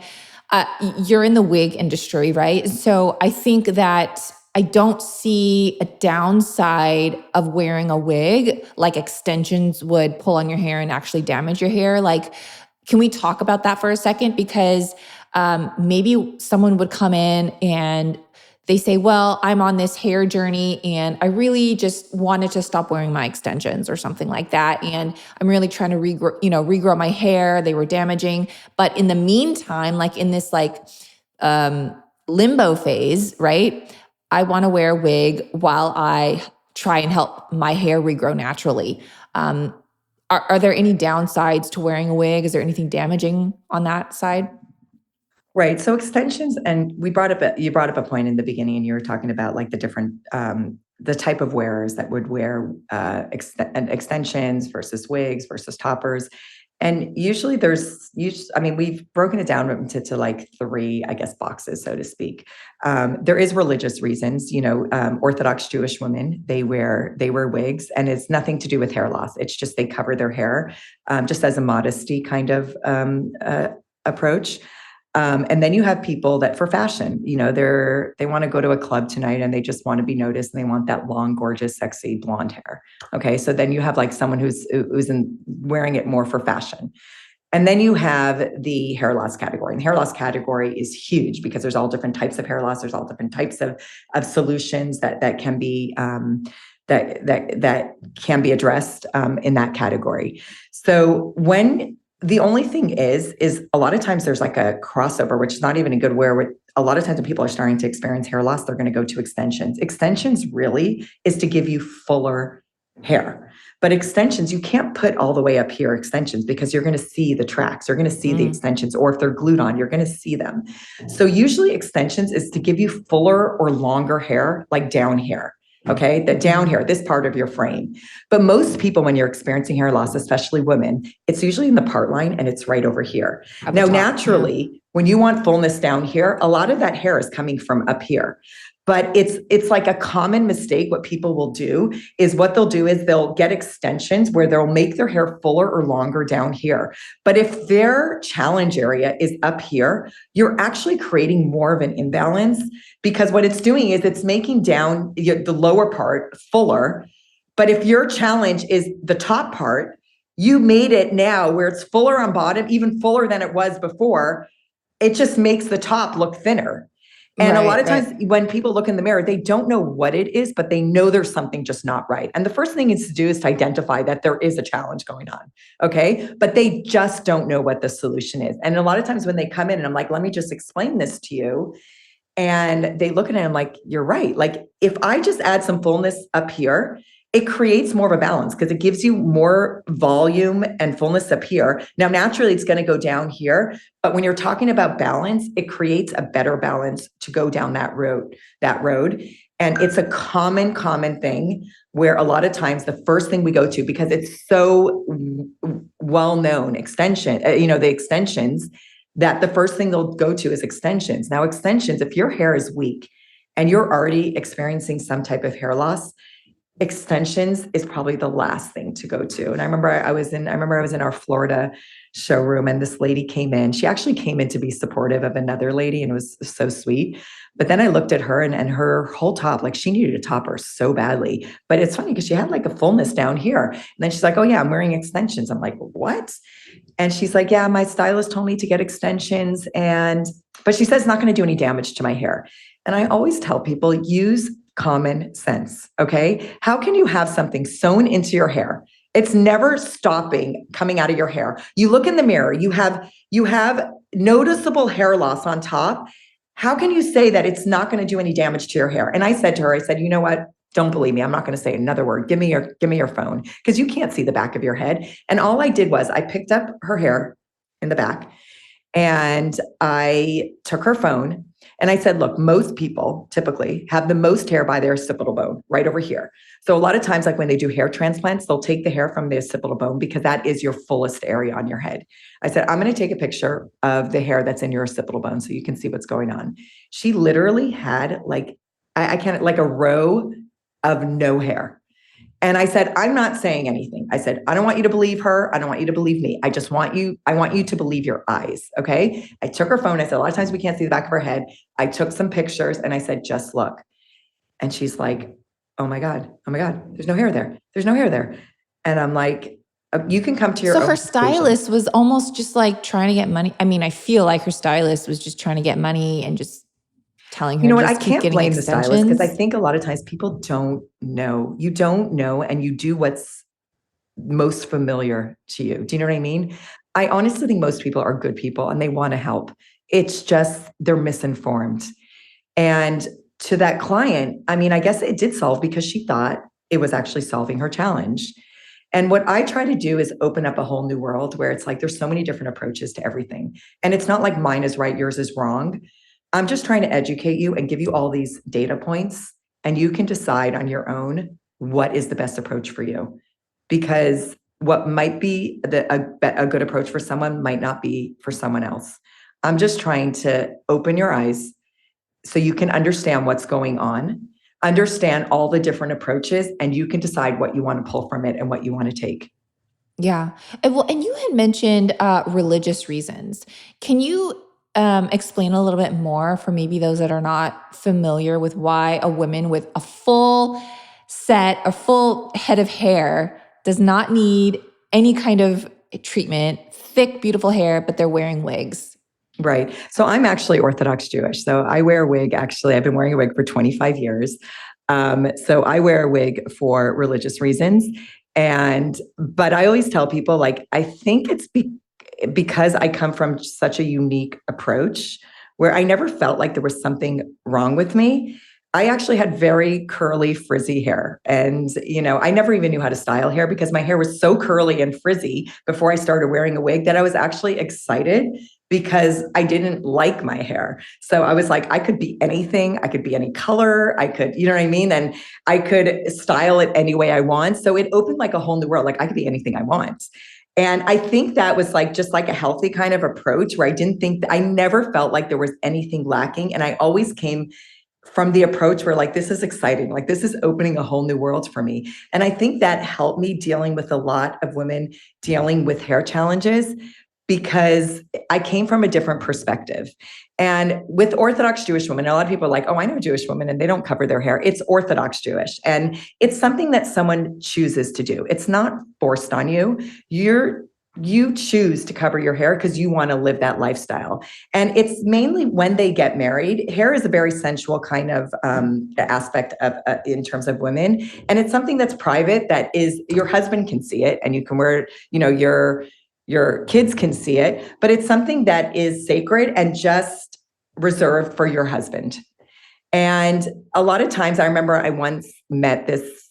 you're in the wig industry, right? So I think that I don't see a downside of wearing a wig, like extensions would pull on your hair and actually damage your hair. Like, can we talk about that for a second? Because maybe someone would come in and they say, well, I'm on this hair journey and I really just wanted to stop wearing my extensions or something like that. And I'm really trying to regrow my hair. They were damaging. But in the meantime, like in this limbo phase, right? I want to wear a wig while I try and help my hair regrow naturally. Are there any downsides to wearing a wig? Is there anything damaging on that side? Right. So extensions, and you brought up a point in the beginning, and you were talking about like the different, the type of wearers that would wear extensions versus wigs versus toppers. And usually we've broken it down into like three, I guess, boxes, so to speak. There is religious reasons, Orthodox Jewish women, they wear wigs, and it's nothing to do with hair loss. It's just they cover their hair, just as a modesty kind of approach. And then you have people that for fashion, they want to go to a club tonight and they just want to be noticed and they want that long, gorgeous, sexy blonde hair. Okay. So then you have like someone who's wearing it more for fashion. And then you have the hair loss category. And the hair loss category is huge because there's all different types of hair loss. There's all different types of solutions that can be that can be addressed in that category. So the only thing is a lot of times there's like a crossover, which is not even a good where a lot of times when people are starting to experience hair loss, they're going to go to extensions. Extensions really is to give you fuller hair. But extensions, you can't put all the way up here extensions because you're going to see the tracks. You're going to see the extensions, or if they're glued on, you're going to see them. So usually extensions is to give you fuller or longer hair, like down hair. Okay, the down hair, this part of your frame. But most people, when you're experiencing hair loss, especially women, it's usually in the part line and it's right over here. Now, naturally, when you want fullness down here, a lot of that hair is coming from up here. But it's like a common mistake. What people will do is they'll get extensions where they'll make their hair fuller or longer down here. But if their challenge area is up here, you're actually creating more of an imbalance because what it's doing is it's making down the lower part fuller. But if your challenge is the top part, you made it now where it's fuller on bottom, even fuller than it was before. It just makes the top look thinner. And a lot of times when people look in the mirror, they don't know what it is, but they know there's something just not right. And the first thing is to do is to identify that there is a challenge going on. Okay. But they just don't know what the solution is. And a lot of times when they come in and I'm like, let me just explain this to you. And they look at it and I'm like, you're right. Like if I just add some fullness up here, it creates more of a balance because it gives you more volume and fullness up here. Now, naturally, it's going to go down here. But when you're talking about balance, it creates a better balance to go down that road. And it's a common thing where a lot of times the first thing we go to, because it's so well-known the extensions, that the first thing they'll go to is extensions. Now, extensions, if your hair is weak and you're already experiencing some type of hair loss, extensions is probably the last thing to go to. And I remember I was in our Florida showroom and this lady came in. She actually came in to be supportive of another lady and it was so sweet. But then I looked at her and her whole top, like she needed a topper so badly. But it's funny because she had like a fullness down here. And then she's like, oh yeah, I'm wearing extensions. I'm like, what? And she's like, yeah, my stylist told me to get extensions. But she says it's not going to do any damage to my hair. And I always tell people, use common sense. Okay. How can you have something sewn into your hair? It's never stopping coming out of your hair. You look in the mirror, you have noticeable hair loss on top. How can you say that it's not going to do any damage to your hair? And I said to her, you know what? Don't believe me. I'm not going to say another word. Give me your phone because you can't see the back of your head. And all I did was I picked up her hair in the back and I took her phone and I said, look, most people typically have the most hair by their occipital bone right over here. So a lot of times, like when they do hair transplants, they'll take the hair from the occipital bone because that is your fullest area on your head. I said, I'm going to take a picture of the hair that's in your occipital bone so you can see what's going on. She literally had like a row of no hair. And I said, I'm not saying anything. I said, I don't want you to believe her. I don't want you to believe me. I want you to believe your eyes. Okay. I took her phone. I said, a lot of times we can't see the back of her head. I took some pictures and I said, just look. And she's like, oh my God. There's no hair there. There's no hair there. And I'm like, you can come to your own her stylist was almost just like trying to get money. I mean, I feel like her stylist was just trying to get money and just. telling You her know what? I just keep can't getting blame the stylist because I extensions? think a lot of times people don't know. You don't know, and you do what's most familiar to you. Do you know what I mean? I honestly think most people are good people and they want to help. It's just they're misinformed. And to that client, I mean, I guess it did solve because she thought it was actually solving her challenge. And what I try to do is open up a whole new world where it's like there's so many different approaches to everything. And it's not like mine is right, yours is wrong. I'm just trying to educate you and give you all these data points, and you can decide on your own what is the best approach for you. Because what might be a good approach for someone might not be for someone else. I'm just trying to open your eyes so you can understand what's going on, understand all the different approaches, and you can decide what you want to pull from it and what you want to take. Yeah. And you had mentioned religious reasons. Can you explain a little bit more for maybe those that are not familiar with why a woman with a a full head of hair does not need any kind of treatment, thick, beautiful hair, but they're wearing wigs? Right. So I'm actually Orthodox Jewish. So I wear a wig. Actually, I've been wearing a wig for 25 years. So I wear a wig for religious reasons. But I always tell people, like, I think it's because I come from such a unique approach where I never felt like there was something wrong with me. I actually had very curly, frizzy hair. And, I never even knew how to style hair because my hair was so curly and frizzy before I started wearing a wig that I was actually excited because I didn't like my hair. So I was like, I could be anything. I could be any color. I could, you know what I mean? And I could style it any way I want. So it opened like a whole new world. Like I could be anything I want. And I think that was like just like a healthy kind of approach where I never felt like there was anything lacking. And I always came from the approach where like, this is exciting. Like this is opening a whole new world for me. And I think that helped me dealing with a lot of women dealing with hair challenges because I came from a different perspective. And with Orthodox Jewish women, a lot of people are like, oh, I know Jewish women and they don't cover their hair. It's Orthodox Jewish. And it's something that someone chooses to do. It's not forced on you. You choose to cover your hair because you want to live that lifestyle. And it's mainly when they get married. Hair is a very sensual kind of aspect of in terms of women. And it's something that's private, that is your husband can see it and you can wear, your kids can see it, but it's something that is sacred and just reserved for your husband. And a lot of times I remember I once met this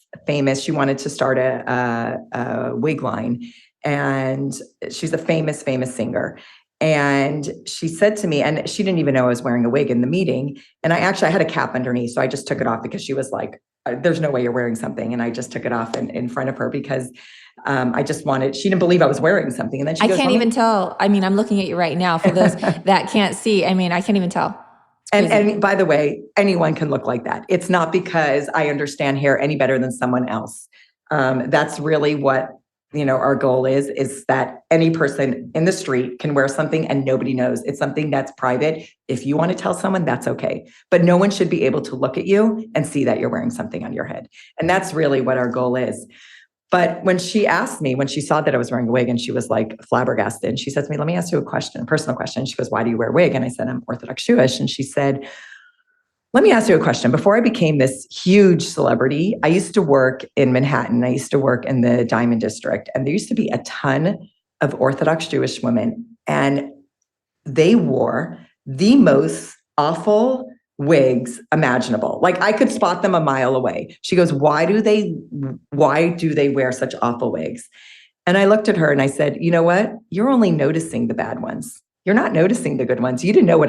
she wanted to start a wig line, and she's a famous singer. And she said to me, and she didn't even know I was wearing a wig in the meeting. And I had a cap underneath. So I just took it off because she was like, there's no way you're wearing something. And I just took it off in front of her because she didn't believe I was wearing something. And then she goes, I can't even tell. I mean, I'm looking at you right now. For those that can't see, I mean, I can't even tell. And by the way, anyone can look like that. It's not because I understand hair any better than someone else. That's really what, our goal is that any person in the street can wear something and nobody knows. It's something that's private. If you want to tell someone, that's okay. But no one should be able to look at you and see that you're wearing something on your head. And that's really what our goal is. But when she asked me, when she saw that I was wearing a wig, and she was like flabbergasted, and she said to me, let me ask you a personal question. She goes, why do you wear a wig? And I said, I'm Orthodox Jewish. And she said, let me ask you a question. Before I became this huge celebrity, I used to work in Manhattan. I used to work in the Diamond District, and there used to be a ton of Orthodox Jewish women, and they wore the most awful wigs imaginable. Like I could spot them a mile away. She goes, why do they wear such awful wigs? And I looked at her and I said, you know what? You're only noticing the bad ones. You're not noticing the good ones. You didn't know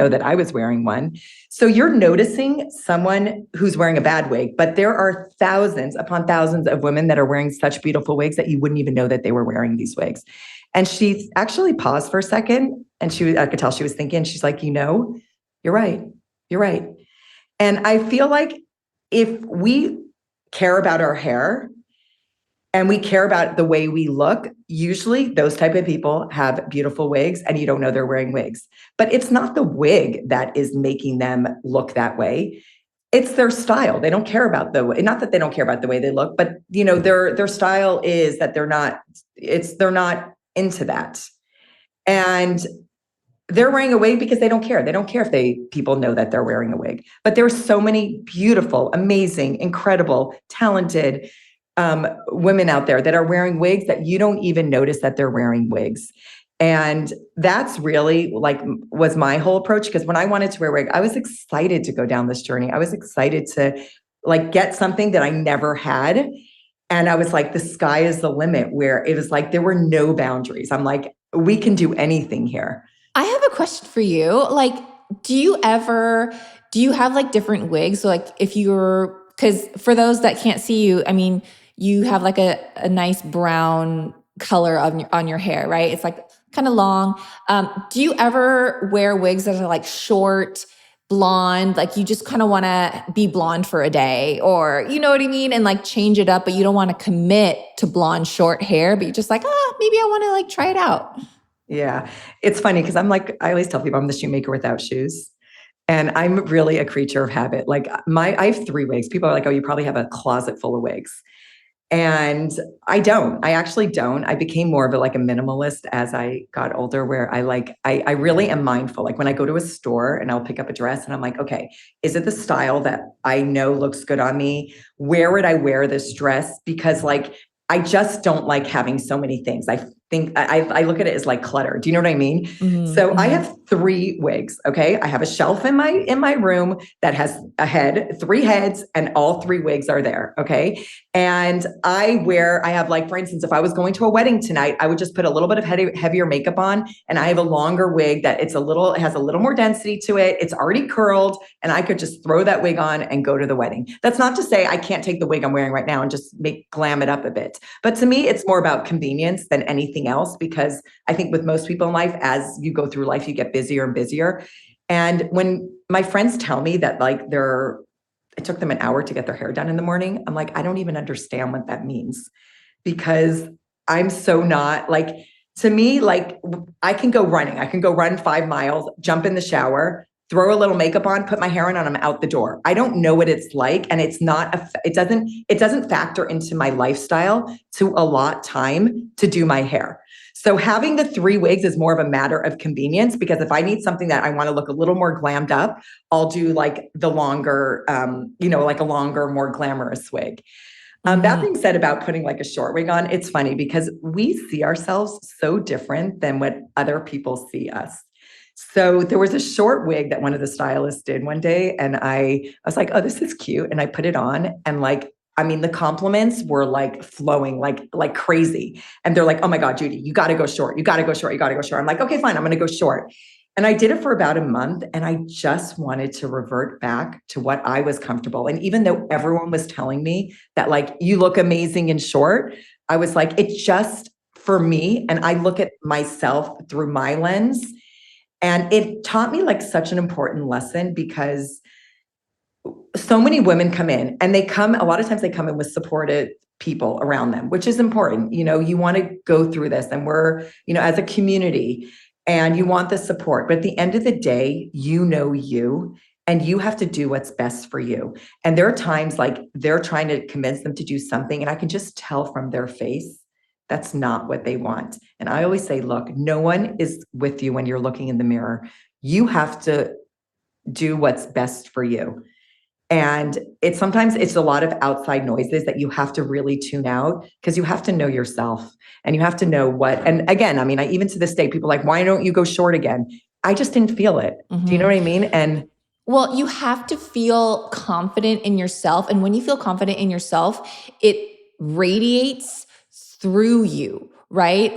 that I was wearing one. So you're noticing someone who's wearing a bad wig, but there are thousands upon thousands of women that are wearing such beautiful wigs that you wouldn't even know that they were wearing these wigs. And she actually paused for a second, and I could tell she was thinking. She's like, you're right. You're right. And I feel like if we care about our hair and we care about the way we look, usually those type of people have beautiful wigs and you don't know they're wearing wigs. But it's not the wig that is making them look that way. It's their style. They don't care about not that they don't care about the way they look, but their style is that they're not into that. And they're wearing a wig because they don't care. They don't care if people know that they're wearing a wig. But there are so many beautiful, amazing, incredible, talented women out there that are wearing wigs that you don't even notice that they're wearing wigs. And that's really like was my whole approach, because when I wanted to wear a wig, I was excited to go down this journey. I was excited to like get something that I never had. And I was like, the sky is the limit, where it was like there were no boundaries. I'm like, we can do anything here. I have a question for you. Like, do you have like different wigs? So like because for those that can't see you, I mean, you have like a nice brown color on your hair, right? It's like kind of long. Do you ever wear wigs that are like short, blonde, like you just kind of want to be blonde for a day, or you know what I mean? And like change it up, but you don't want to commit to blonde short hair, but you're just like, maybe I want to like try it out. Yeah. It's funny because I always tell people I'm the shoemaker without shoes. And I'm really a creature of habit. Like I have 3 wigs. People are like, oh, you probably have a closet full of wigs. And I don't. I actually don't. I became more of a minimalist as I got older, where I really am mindful. Like when I go to a store and I'll pick up a dress and I'm like, okay, is it the style that I know looks good on me? Where would I wear this dress? Because I just don't like having so many things. I think I look at it as like clutter. Do you know what I mean? Mm-hmm, So I mm-hmm. have 3 wigs. Okay. I have a shelf in my room that has a head, 3 heads, and all 3 wigs are there. Okay. And I have for instance, if I was going to a wedding tonight, I would just put a little bit of heavier makeup on, and I have a longer wig that it has a little more density to it. It's already curled, and I could just throw that wig on and go to the wedding. That's not to say I can't take the wig I'm wearing right now and just glam it up a bit. But to me, it's more about convenience than anything else, because I think with most people in life, as you go through life, you get busier and busier. And when my friends tell me that it took them an hour to get their hair done in the morning, I'm like, I don't even understand what that means, because I'm so not to me, I can go running. I can go run 5 miles, jump in the shower, throw a little makeup on, put my hair on, and I'm out the door. I don't know what it's like. And it's not, it doesn't factor into my lifestyle to allot time to do my hair. So having the 3 wigs is more of a matter of convenience, because if I need something that I want to look a little more glammed up, I'll do the longer, a longer, more glamorous wig. That being said, about putting a short wig on, it's funny because we see ourselves so different than what other people see us. So there was a short wig that one of the stylists did one day, and I was like, oh, this is cute. And I put it on, and the compliments were flowing like crazy. And they're like, oh my God, Judy, you got to go short. You got to go short. You got to go short. I'm like, okay, fine. I'm going to go short. And I did it for about a month, and I just wanted to revert back to what I was comfortable. And even though everyone was telling me that you look amazing in short, I was like, it's just for me. And I look at myself through my lens. And it taught me such an important lesson, because so many women come in, and a lot of times they come in with supportive people around them, which is important. You want to go through this, and we're, as a community, and you want the support. But at the end of the day, you, and you have to do what's best for you. And there are times they're trying to convince them to do something, and I can just tell from their face that's not what they want. And I always say, look, no one is with you when you're looking in the mirror. You have to do what's best for you. And sometimes it's a lot of outside noises that you have to really tune out, because you have to know yourself, and you have to know and again, even to this day, people are like, why don't you go short again? I just didn't feel it. Mm-hmm. Do you know what I mean? And well, you have to feel confident in yourself. And when you feel confident in yourself, it radiates through you, right?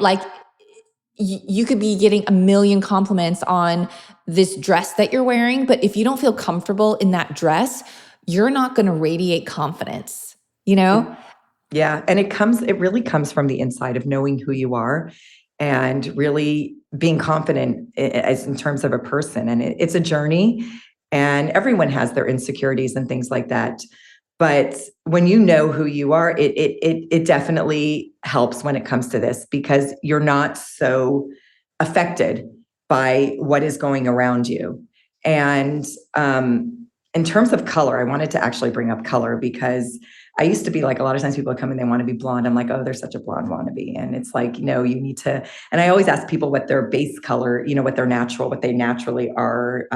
You could be getting a million compliments on this dress that you're wearing, but if you don't feel comfortable in that dress, you're not going to radiate confidence, Yeah. And it really comes from the inside of knowing who you are and really being confident in terms of a person. And it's a journey, and everyone has their insecurities and things like that. But when you know who you are, it definitely helps when it comes to this, because you're not so affected by what is going around you. And in terms of color, I wanted to actually bring up color, because I used to be like, a lot of times people come in, they want to be blonde. I'm like, oh, they're such a blonde wannabe. And it's like, no, you need to, and I always ask people what their base color, what their natural, what they naturally are,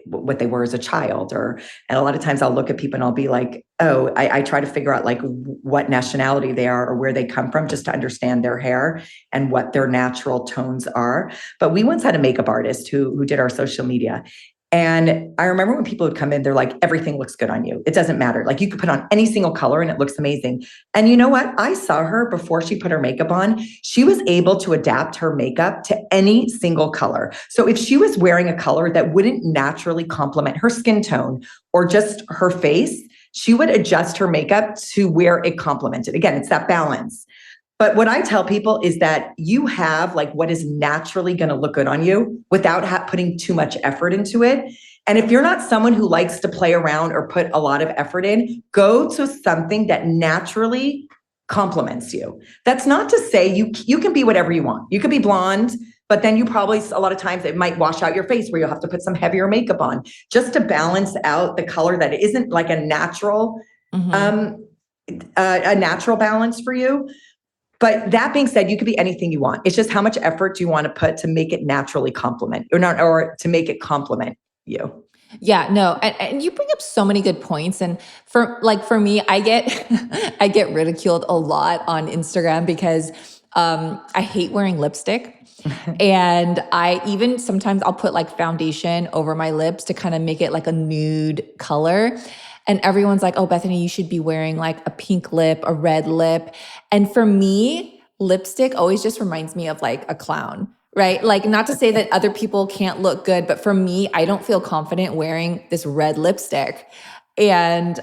what they were as a child, and a lot of times I'll look at people and I'll be like, oh, I try to figure out like what nationality they are or where they come from just to understand their hair and what their natural tones are. But we once had a makeup artist who did our social media. And I remember when people would come in, they're like, everything looks good on you. It doesn't matter. Like you could put on any single color and it looks amazing. And you know what? I saw her before she put her makeup on. She was able to adapt her makeup to any single color. So if she was wearing a color that wouldn't naturally complement her skin tone or just her face, she would adjust her makeup to where it complemented. Again, it's that balance. But what I tell people is that you have like what is naturally going to look good on you without putting too much effort into it. And if you're not someone who likes to play around or put a lot of effort in, go to something that naturally complements you. That's not to say you can be whatever you want. You could be blonde, but then you probably, a lot of times it might wash out your face where you'll have to put some heavier makeup on just to balance out the color that isn't like a natural, a natural balance for you. But that being said, you could be anything you want. It's just how much effort do you want to put to make it naturally complement or to make it complement you. Yeah, no, and you bring up so many good points. And for me, I get I get ridiculed a lot on Instagram because I hate wearing lipstick. And I even sometimes I'll put like foundation over my lips to kind of make it like a nude color. And everyone's like, oh, Bethany, you should be wearing like a pink lip, a red lip. And for me, lipstick always just reminds me of like a clown, right? Like not to say that other people can't look good, but for me, I don't feel confident wearing this red lipstick. And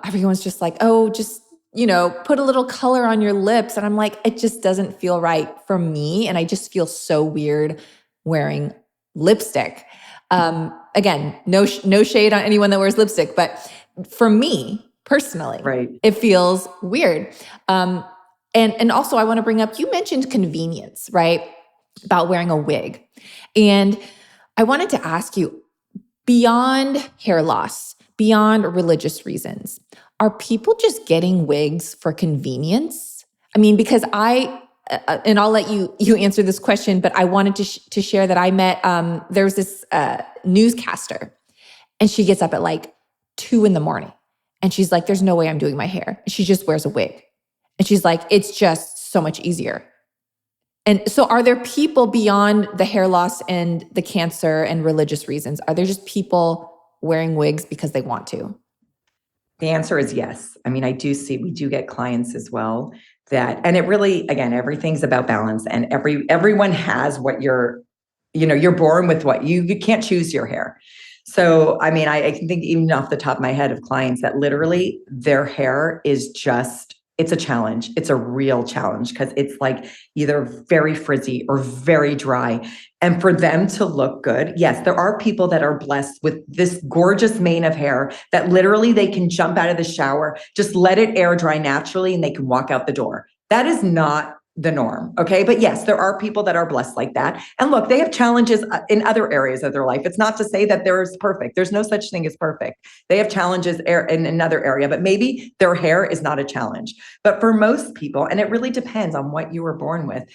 everyone's just like, oh, just, put a little color on your lips. And I'm like, it just doesn't feel right for me. And I just feel so weird wearing lipstick. Again, no shade on anyone that wears lipstick, but for me personally, right, it feels weird. And also I want to bring up, you mentioned convenience, right? About wearing a wig. And I wanted to ask you, beyond hair loss, beyond religious reasons, are people just getting wigs for convenience? I mean, because and I'll let you answer this question, but I wanted to share that I met, there's this newscaster, and she gets up at like 2 a.m. and she's like, there's no way I'm doing my hair. She just wears a wig. And she's like, it's just so much easier. And so are there people beyond the hair loss and the cancer and religious reasons? Are there just people wearing wigs because they want to? The answer is yes. I mean, we do get clients as well and it really, again, everything's about balance, and everyone has what you're born with what you can't choose your hair. So, I mean, I can think even off the top of my head of clients that literally their hair is it's a challenge. It's a real challenge because it's like either very frizzy or very dry. And for them to look good, yes, there are people that are blessed with this gorgeous mane of hair that literally they can jump out of the shower, just let it air dry naturally, and they can walk out the door. That is not the norm. Okay. But yes, there are people that are blessed like that. And look, they have challenges in other areas of their life. It's not to say that there's perfect. There's no such thing as perfect. They have challenges in another area, but maybe their hair is not a challenge. But for most people, and it really depends on what you were born with,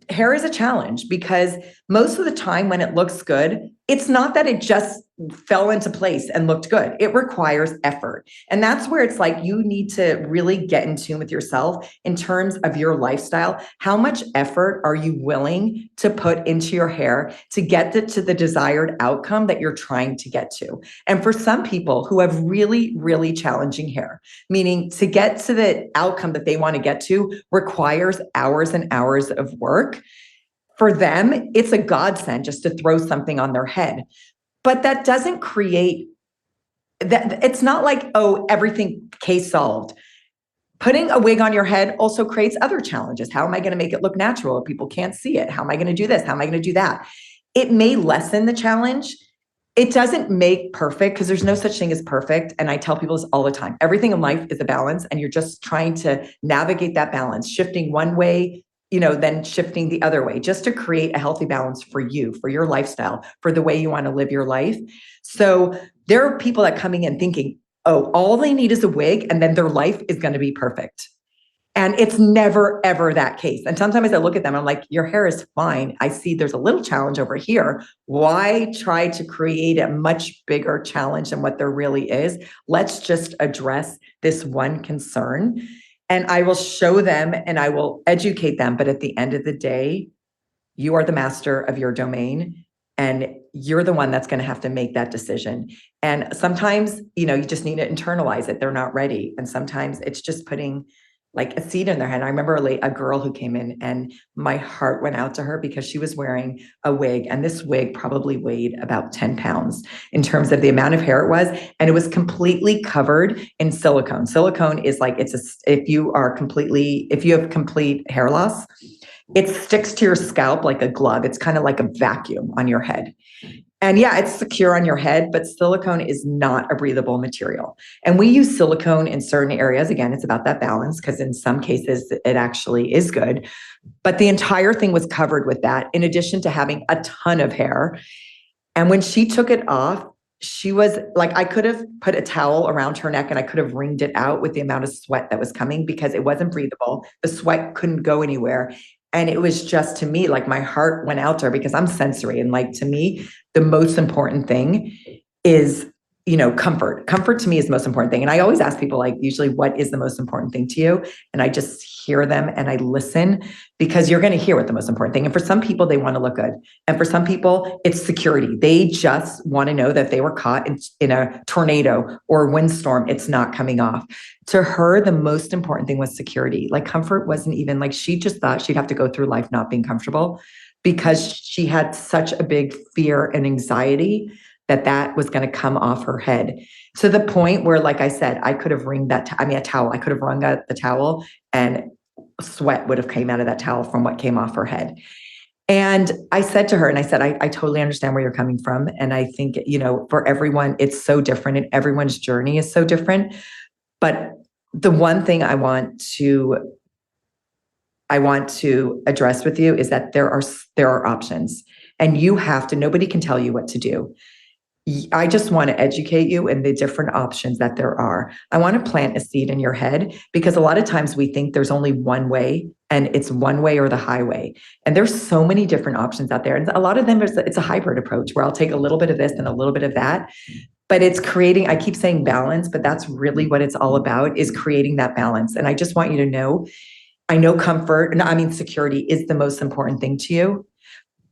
hair is a challenge because most of the time when it looks good, it's not that it just fell into place and looked good. It requires effort. And that's where it's like you need to really get in tune with yourself in terms of your lifestyle. How much effort are you willing to put into your hair to get to the desired outcome that you're trying to get to? And for some people who have really, really challenging hair, meaning to get to the outcome that they want to get to requires hours and hours of work. For them, it's a godsend just to throw something on their head. But that doesn't create that. It's not like, oh, everything case solved. Putting a wig on your head also creates other challenges. How am I going to make it look natural if people can't see it? How am I going to do this? How am I going to do that? It may lessen the challenge. It doesn't make perfect because there's no such thing as perfect. And I tell people this all the time. Everything in life is a balance, and you're just trying to navigate that balance, shifting one way, then shifting the other way, just to create a healthy balance for you, for your lifestyle, for the way you want to live your life. So there are people that coming in thinking, oh, all they need is a wig and then their life is going to be perfect. And it's never, ever that case. And sometimes I look at them, I'm like, your hair is fine. I see there's a little challenge over here. Why try to create a much bigger challenge than what there really is? Let's just address this one concern. And I will show them and I will educate them. But at the end of the day, you are the master of your domain. And you're the one that's going to have to make that decision. And sometimes, you just need to internalize it. They're not ready. And sometimes it's just putting like a seed in their head. I remember a girl who came in and my heart went out to her because she was wearing a wig. And this wig probably weighed about 10 pounds in terms of the amount of hair it was. And it was completely covered in silicone. Silicone is like, if you have complete hair loss, it sticks to your scalp like a glove. It's kind of like a vacuum on your head. And yeah, it's secure on your head, but silicone is not a breathable material. And we use silicone in certain areas. Again, it's about that balance because in some cases it actually is good. But the entire thing was covered with that, in addition to having a ton of hair. And when she took it off, she was like, I could have put a towel around her neck and I could have wringed it out with the amount of sweat that was coming because it wasn't breathable. The sweat couldn't go anywhere. And it was just, to me, like my heart went out to her because I'm sensory. And like, to me, the most important thing is, comfort. Comfort to me is the most important thing. And I always ask people, like, usually, what is the most important thing to you? And I just hear them and I listen, because you're going to hear what the most important thing. And for some people, they want to look good. And for some people, it's security. They just want to know that if they were caught in a tornado or a windstorm, it's not coming off. To her, the most important thing was security. Like, comfort wasn't even, like, she just thought she'd have to go through life not being comfortable because she had such a big fear and anxiety that was going to come off her head, to the point where, like I said, I could have wringed a towel. I could have wrung out the towel and sweat would have came out of that towel from what came off her head. And I said to her, and I said, I totally understand where you're coming from. And I think, for everyone, it's so different and everyone's journey is so different. But the one thing I want to address with you is that there are options, and nobody can tell you what to do. I just want to educate you in the different options that there are. I want to plant a seed in your head, because a lot of times we think there's only one way, and it's one way or the highway. And there's so many different options out there. And a lot of them, it's a hybrid approach where I'll take a little bit of this and a little bit of that. But it's creating, I keep saying balance, but that's really what it's all about, is creating that balance. And I just want you to know, I know security is the most important thing to you.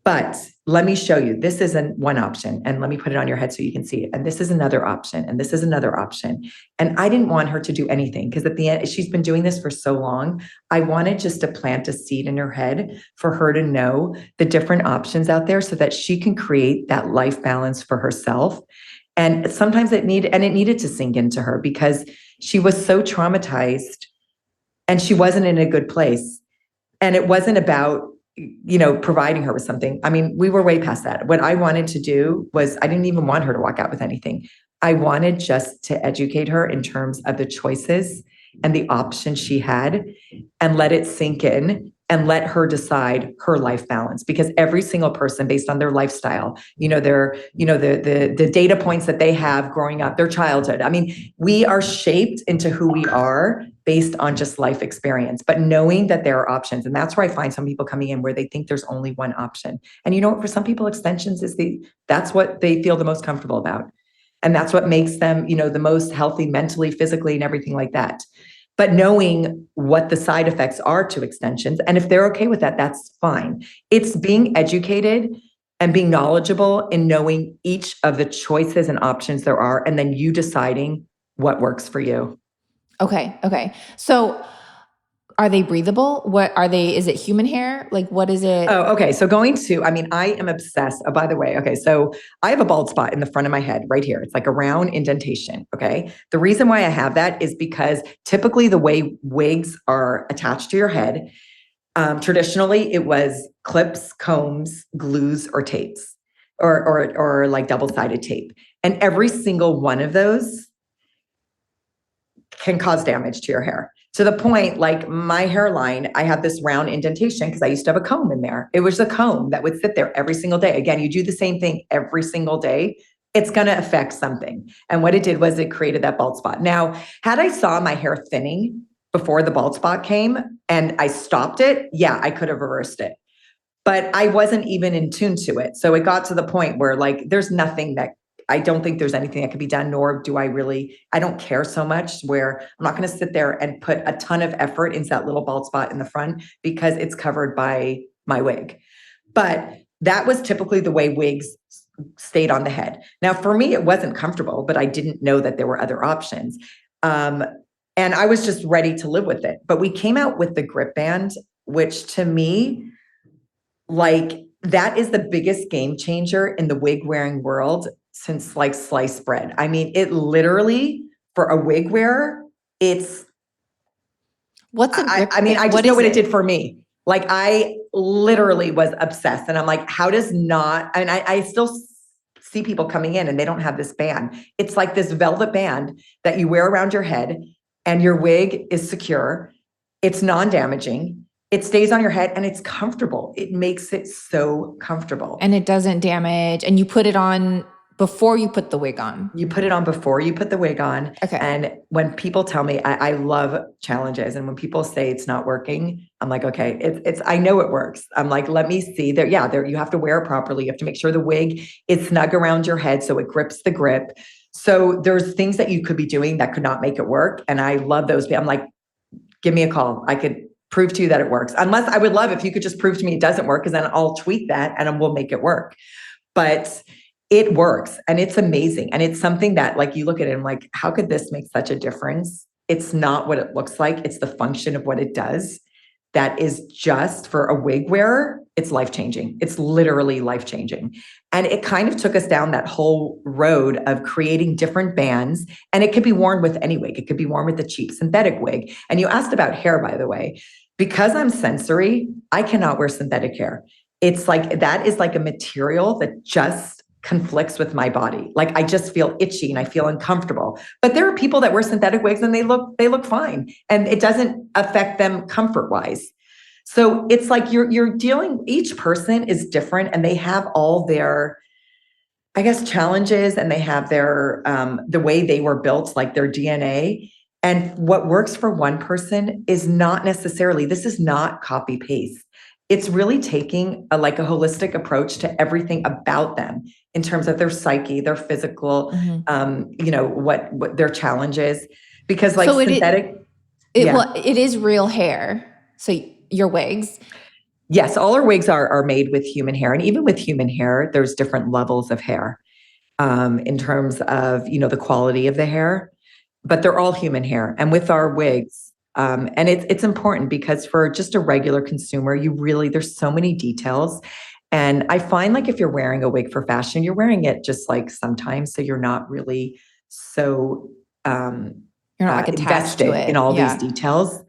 But let me show you, this isn't one option, and let me put it on your head so you can see it. And this is another option, and this is another option. And I didn't want her to do anything, because at the end, she's been doing this for so long. I wanted just to plant a seed in her head for her to know the different options out there so that she can create that life balance for herself. And sometimes it needed to sink into her, because she was so traumatized and she wasn't in a good place. And it wasn't about providing her with something. I mean, we were way past that. What I wanted to do was, I didn't even want her to walk out with anything. I wanted just to educate her in terms of the choices and the options she had, and let it sink in and let her decide her life balance. Because every single person, based on their lifestyle, the data points that they have growing up, their childhood. I mean, we are shaped into who we are based on just life experience, but knowing that there are options. And that's where I find some people coming in where they think there's only one option. And for some people, extensions that's what they feel the most comfortable about. And that's what makes them, the most healthy mentally, physically, and everything like that. But knowing what the side effects are to extensions, and if they're okay with that, that's fine. It's being educated and being knowledgeable in knowing each of the choices and options there are, and then you deciding what works for you. Okay. So are they breathable? What are they? Is it human hair? Like, what is it? Oh, okay. So I am obsessed. Oh, by the way, okay. So I have a bald spot in the front of my head right here. It's like a round indentation. Okay. The reason why I have that is because typically the way wigs are attached to your head, traditionally it was clips, combs, glues, or tapes, or like double-sided tape. And every single one of those can cause damage to your hair. To the point, like my hairline, I have this round indentation because I used to have a comb in there. It was a comb that would sit there every single day. Again, you do the same thing every single day. it's going to affect something. And what it did was it created that bald spot. Now, had I saw my hair thinning before the bald spot came and I stopped it, yeah, I could have reversed it. But I wasn't even in tune to it. So it got to the point where like, there's nothing that I don't think there's anything that could be done, nor do I don't care so much where I'm not going to sit there and put a ton of effort into that little bald spot in the front because it's covered by my wig. But that was typically the way wigs stayed on the head. Now, for me, it wasn't comfortable, but I didn't know that there were other options. And I was just ready to live with it. But we came out with the grip band, which to me, like that is the biggest game changer in the wig wearing world since like sliced bread. I mean, it literally, for a wig wearer, it's what's a grip I mean, I just what know is what it it did for me. Like I literally was obsessed. And I'm like, how does not, and I still see people coming in and they don't have this band. It's like this velvet band that you wear around your head and your wig is secure. It's non-damaging. It stays on your head and it's comfortable. It makes it so comfortable. And it doesn't damage. And you put it on before you put the wig on. You put it on before you put the wig on. Okay. And when people tell me, I love challenges. And when people say it's not working, I'm like, okay, it's I know it works. I'm like, let me see there. Yeah, there you have to wear it properly. You have to make sure the wig is snug around your head so it grips the grip. So there's things that you could be doing that could not make it work. And I love those. I'm like, give me a call. I could prove to you that it works. Unless I would love if you could just prove to me it doesn't work, because then I'll tweak that and we'll make it work. But it works and it's amazing. And it's something that like you look at it and like, how could this make such a difference? It's not what it looks like. It's the function of what it does. That is just for a wig wearer. It's life-changing. It's literally life-changing. And it kind of took us down that whole road of creating different bands. And it could be worn with any wig. It could be worn with a cheap synthetic wig. And you asked about hair, by the way. Because I'm sensory, I cannot wear synthetic hair. It's like, that is like a material that just conflicts with my body. Like I just feel itchy and I feel uncomfortable. But there are people that wear synthetic wigs and they look fine and it doesn't affect them comfort-wise. So it's like you're dealing, each person is different and they have all their, I guess, challenges, and they have their the way they were built, like their DNA. And what works for one person is not necessarily, this is not copy paste. It's really taking a holistic approach to everything about them in terms of their psyche, their physical, what their challenges, because like So synthetic. Well, it is real hair. So your wigs. Yes, all our wigs are made with human hair. And even with human hair, there's different levels of hair in terms of, the quality of the hair, but they're all human hair. And with our wigs, and it's important because for just a regular consumer, there's so many details. And I find like if you're wearing a wig for fashion, you're wearing it just like sometimes, so you're not really so You're not like attached to it in all these details.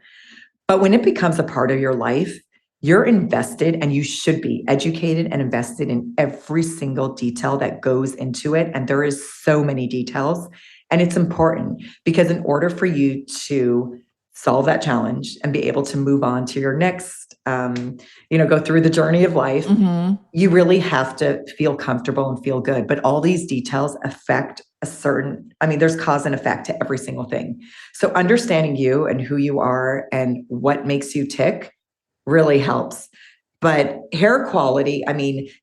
But when it becomes a part of your life, you're invested, and you should be educated and invested in every single detail that goes into it. And there is so many details, and it's important because in order for you to solve that challenge and be able to move on to your next, go through the journey of life, you really have to feel comfortable and feel good. But all these details affect there's cause and effect to every single thing. So understanding you and who you are and what makes you tick really helps. But hair quality,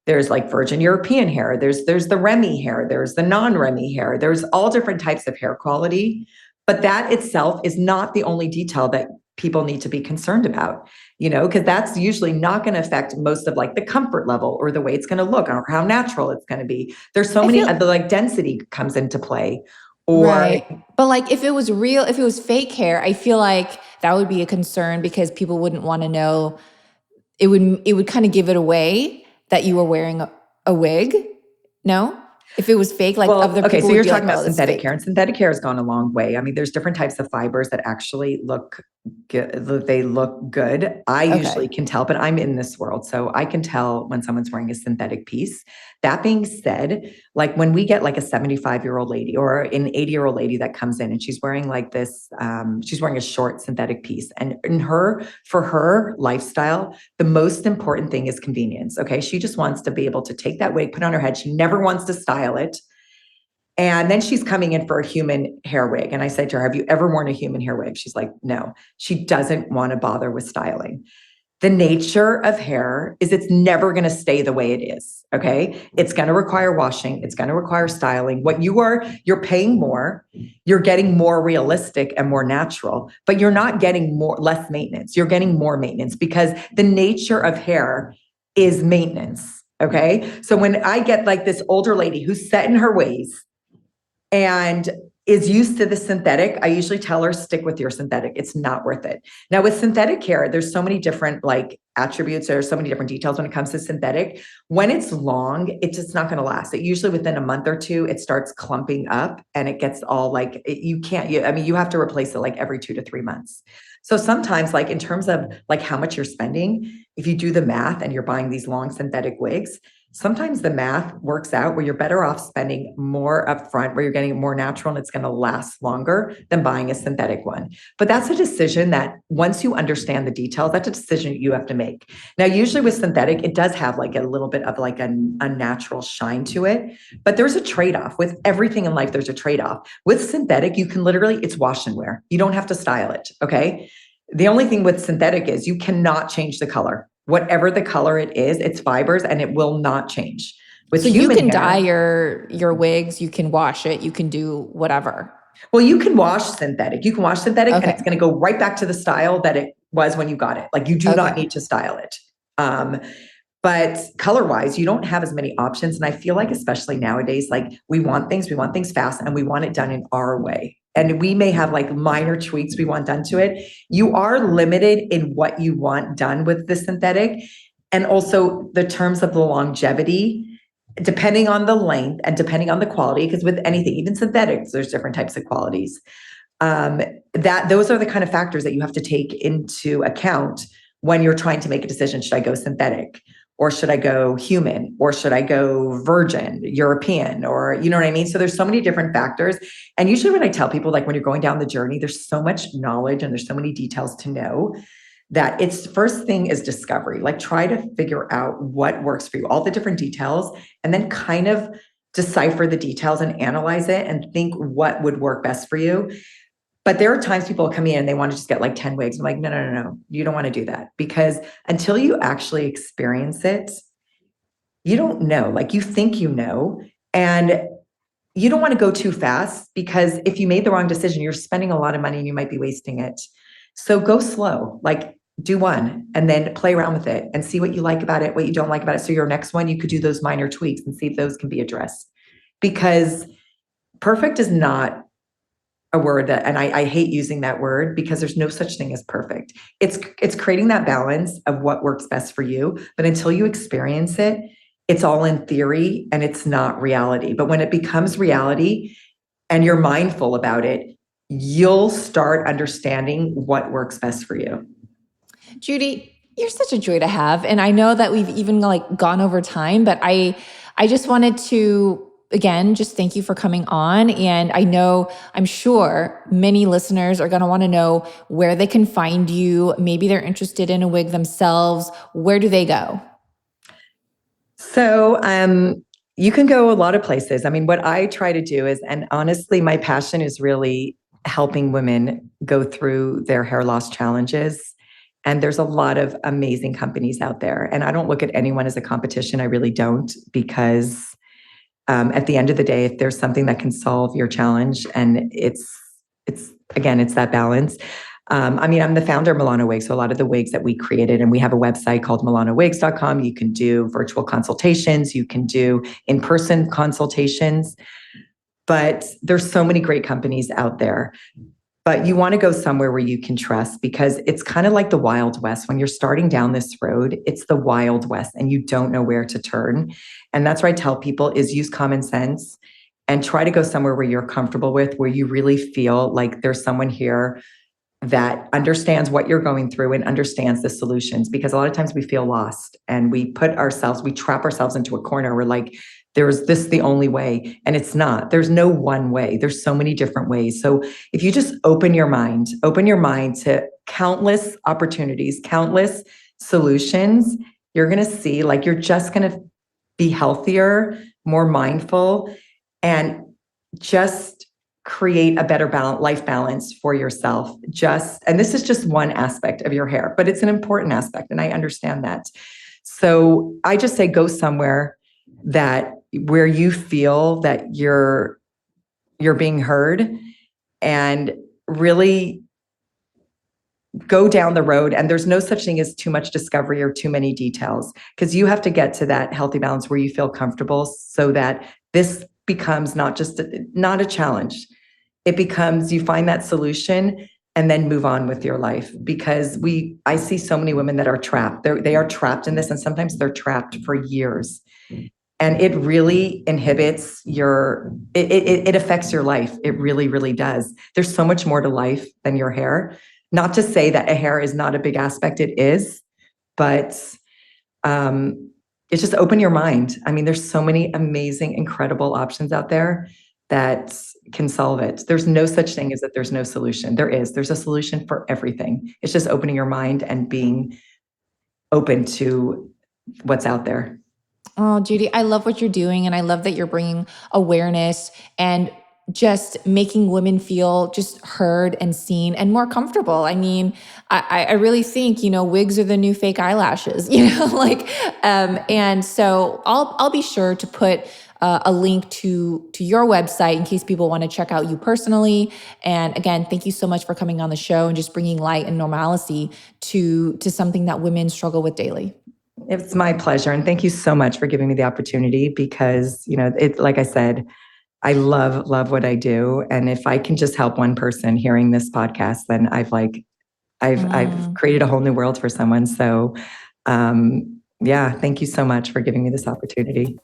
there's like virgin European hair, there's the Remy hair, there's the non-Remy hair, there's all different types of hair quality. But that itself is not the only detail that people need to be concerned about, because that's usually not going to affect most of like the comfort level or the way it's going to look or how natural it's going to be. There's so many other like density comes into play. Right. But like if it was fake hair, I feel like that would be a concern because people wouldn't want to know. It would kind of give it away that you were wearing a wig. No? If it was fake, so you're talking about synthetic hair, and synthetic hair has gone a long way. There's different types of fibers that actually look good. They look good. I usually can tell, but I'm in this world, so I can tell when someone's wearing a synthetic piece. That being said, like when we get like a 75-year-old lady or an 80-year-old lady that comes in and she's wearing like this, she's wearing a short synthetic piece, and for her lifestyle, the most important thing is convenience. Okay. She just wants to be able to take that wig, put it on her head. She never wants to style it. And then she's coming in for a human hair wig. And I said to her, have you ever worn a human hair wig? She's like, no. She doesn't want to bother with styling. The nature of hair is it's never going to stay the way it is. Okay. It's going to require washing. It's going to require styling. You're paying more, you're getting more realistic and more natural, but you're not getting less maintenance. You're getting more maintenance because the nature of hair is maintenance. Okay. So when I get like this older lady who's set in her ways and is used to the synthetic, I usually tell her, stick with your synthetic. It's not worth it. Now with synthetic hair, there's so many different like attributes. There's so many different details when it comes to synthetic. When it's long, it's just not going to last. It usually within a month or two, it starts clumping up and it gets all like, you have to replace it like every 2 to 3 months. So sometimes like in terms of like how much you're spending, if you do the math and you're buying these long synthetic wigs, sometimes the math works out where you're better off spending more upfront, where you're getting it more natural and it's going to last longer than buying a synthetic one. But that's a decision that once you understand the details, that's a decision you have to make. Now, usually with synthetic, it does have like a little bit of like a natural shine to it, but there's a trade-off. With everything in life, there's a trade-off. With synthetic, you can literally, it's wash and wear. You don't have to style it, okay? The only thing with synthetic is you cannot change the color. Whatever the color it is, it's fibers and it will not change. So you can dye your wigs, you can wash it, you can do whatever. Well, you can wash synthetic. You can wash synthetic and it's going to go right back to the style that it was when you got it. Like you do not need to style it. But color-wise, you don't have as many options. And I feel like especially nowadays, like we want things fast and we want it done in our way. And we may have like minor tweaks we want done to it. You are limited in what you want done with the synthetic. And also the terms of the longevity, depending on the length and depending on the quality, because with anything, even synthetics, there's different types of qualities. Those are the kind of factors that you have to take into account when you're trying to make a decision. Should I go synthetic? Or should I go human? Or should I go virgin, European? Or, you know what I mean? So there's so many different factors. And usually when I tell people, like when you're going down the journey, there's so much knowledge and there's so many details to know that it's first thing is discovery. Like try to figure out what works for you, all the different details, and then kind of decipher the details and analyze it and think what would work best for you. But there are times people come in and they want to just get like 10 wigs. I'm like, no. You don't want to do that because until you actually experience it, you don't know. Like you think you know, and you don't want to go too fast because if you made the wrong decision, you're spending a lot of money and you might be wasting it. So go slow, like do one and then play around with it and see what you like about it, what you don't like about it. So your next one, you could do those minor tweaks and see if those can be addressed, because perfect is not a word that, and I hate using that word because there's no such thing as perfect. It's creating that balance of what works best for you. But until you experience it, it's all in theory and it's not reality. But when it becomes reality and you're mindful about it, you'll start understanding what works best for you. Judy, you're such a joy to have. And I know that we've even like gone over time, but I just wanted to again, just thank you for coming on. And I'm sure many listeners are going to want to know where they can find you. Maybe they're interested in a wig themselves. Where do they go? So, you can go a lot of places. I mean, what I try to do is, and honestly, my passion is really helping women go through their hair loss challenges. And there's a lot of amazing companies out there. And I don't look at anyone as a competition. I really don't, because at the end of the day, if there's something that can solve your challenge, and it's that balance. I'm the founder of Milano Wigs. So a lot of the wigs that we created, and we have a website called milanowigs.com. You can do virtual consultations. You can do in-person consultations, but there's so many great companies out there. But you want to go somewhere where you can trust, because it's kind of like the Wild West. When you're starting down this road, it's the Wild West and you don't know where to turn. And that's what I tell people is use common sense and try to go somewhere where you're comfortable with, where you really feel like there's someone here that understands what you're going through and understands the solutions. Because a lot of times we feel lost and we trap ourselves into a corner. We're like, there's this the only way. And it's not. There's no one way. There's so many different ways. So if you just open your mind to countless opportunities, countless solutions, you're going to see, like, you're just going to be healthier, more mindful. And just create a better life balance for yourself. And this is just one aspect of your hair, but it's an important aspect. And I understand that. So I just say, go somewhere where you feel that you're being heard, and really go down the road. And there's no such thing as too much discovery or too many details, because you have to get to that healthy balance where you feel comfortable, so that this becomes not a challenge. It becomes, you find that solution and then move on with your life. Because I see so many women that are trapped. They are trapped in this, and sometimes they're trapped for years. And it really inhibits it affects your life. It really, really does. There's so much more to life than your hair. Not to say that a hair is not a big aspect, it is, but it's just open your mind. I mean, there's so many amazing, incredible options out there that can solve it. There's no such thing as that there's no solution. There's a solution for everything. It's just opening your mind and being open to what's out there. Oh, Judy, I love what you're doing. And I love that you're bringing awareness and just making women feel just heard and seen and more comfortable. I mean, I really think, wigs are the new fake eyelashes, and so I'll be sure to put a link to your website in case people want to check out you personally. And again, thank you so much for coming on the show and just bringing light and normalcy to something that women struggle with daily. It's my pleasure. And thank you so much for giving me the opportunity, because, like I said, I love what I do. And if I can just help one person hearing this podcast, then I've created a whole new world for someone. So, thank you so much for giving me this opportunity.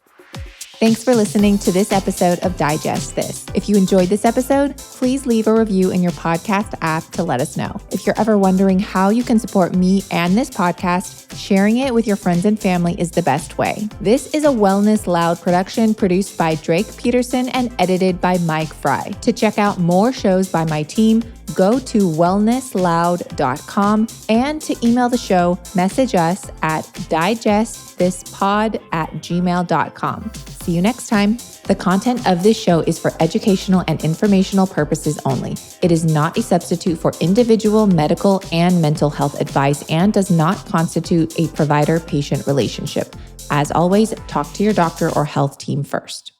Thanks for listening to this episode of Digest This. If you enjoyed this episode, please leave a review in your podcast app to let us know. If you're ever wondering how you can support me and this podcast, sharing it with your friends and family is the best way. This is a Wellness Loud production produced by Drake Peterson and edited by Mike Fry. To check out more shows by my team, go to wellnessloud.com, and to email the show, message us at digestthispod@gmail.com. See you next time. The content of this show is for educational and informational purposes only. It is not a substitute for individual medical and mental health advice and does not constitute a provider-patient relationship. As always, talk to your doctor or health team first.